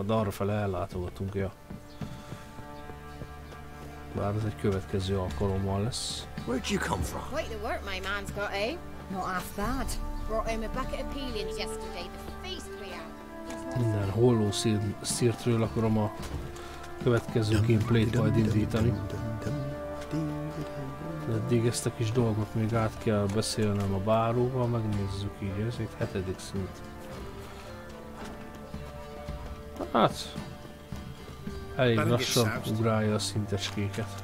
arrafele ellátogatunk, ja. Bár ez egy következő alkalommal lesz. Where'd you come from? Quite the work my man's got, eh? Not half bad. Brought him a bucket of peelings yesterday, the feast we had. Minden Hollószirtről akarom a következő gameplayt majd indítani. De eddig ezt a kis dolgot még át kell beszélnem a báróval, megnézzük így, ez itt 7. szint. Hát... elég lassan ugrálja a szintecskéket.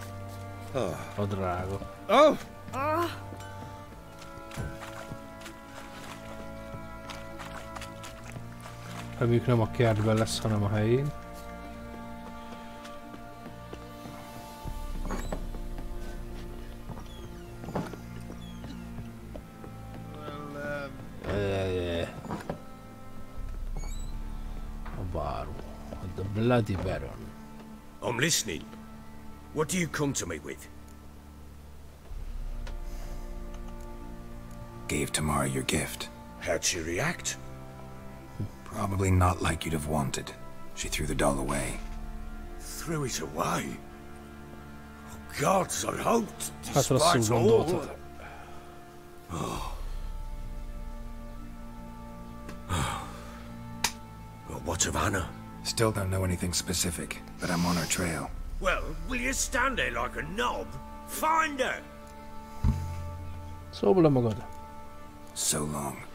A drága. Reméljük nem a kertben lesz, hanem a helyén. A báró. The Bloody Baron. I'm listening. What do you come to me with? Gave Tamara your gift. How'd she react? Probably not like you'd have wanted. She threw the doll away. Threw it away? Oh, gods, I hoped, despite all... Well, what of Anna? Still don't know anything specific, but I'm on her trail. Well, will you stand there like a knob? Find her! Szóval magad. So long.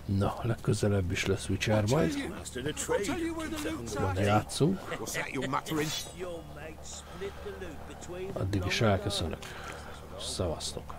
Na, legközelebb is lesz Witcher majd. Majd játszunk. Addig is elköszönök. Szevasztok.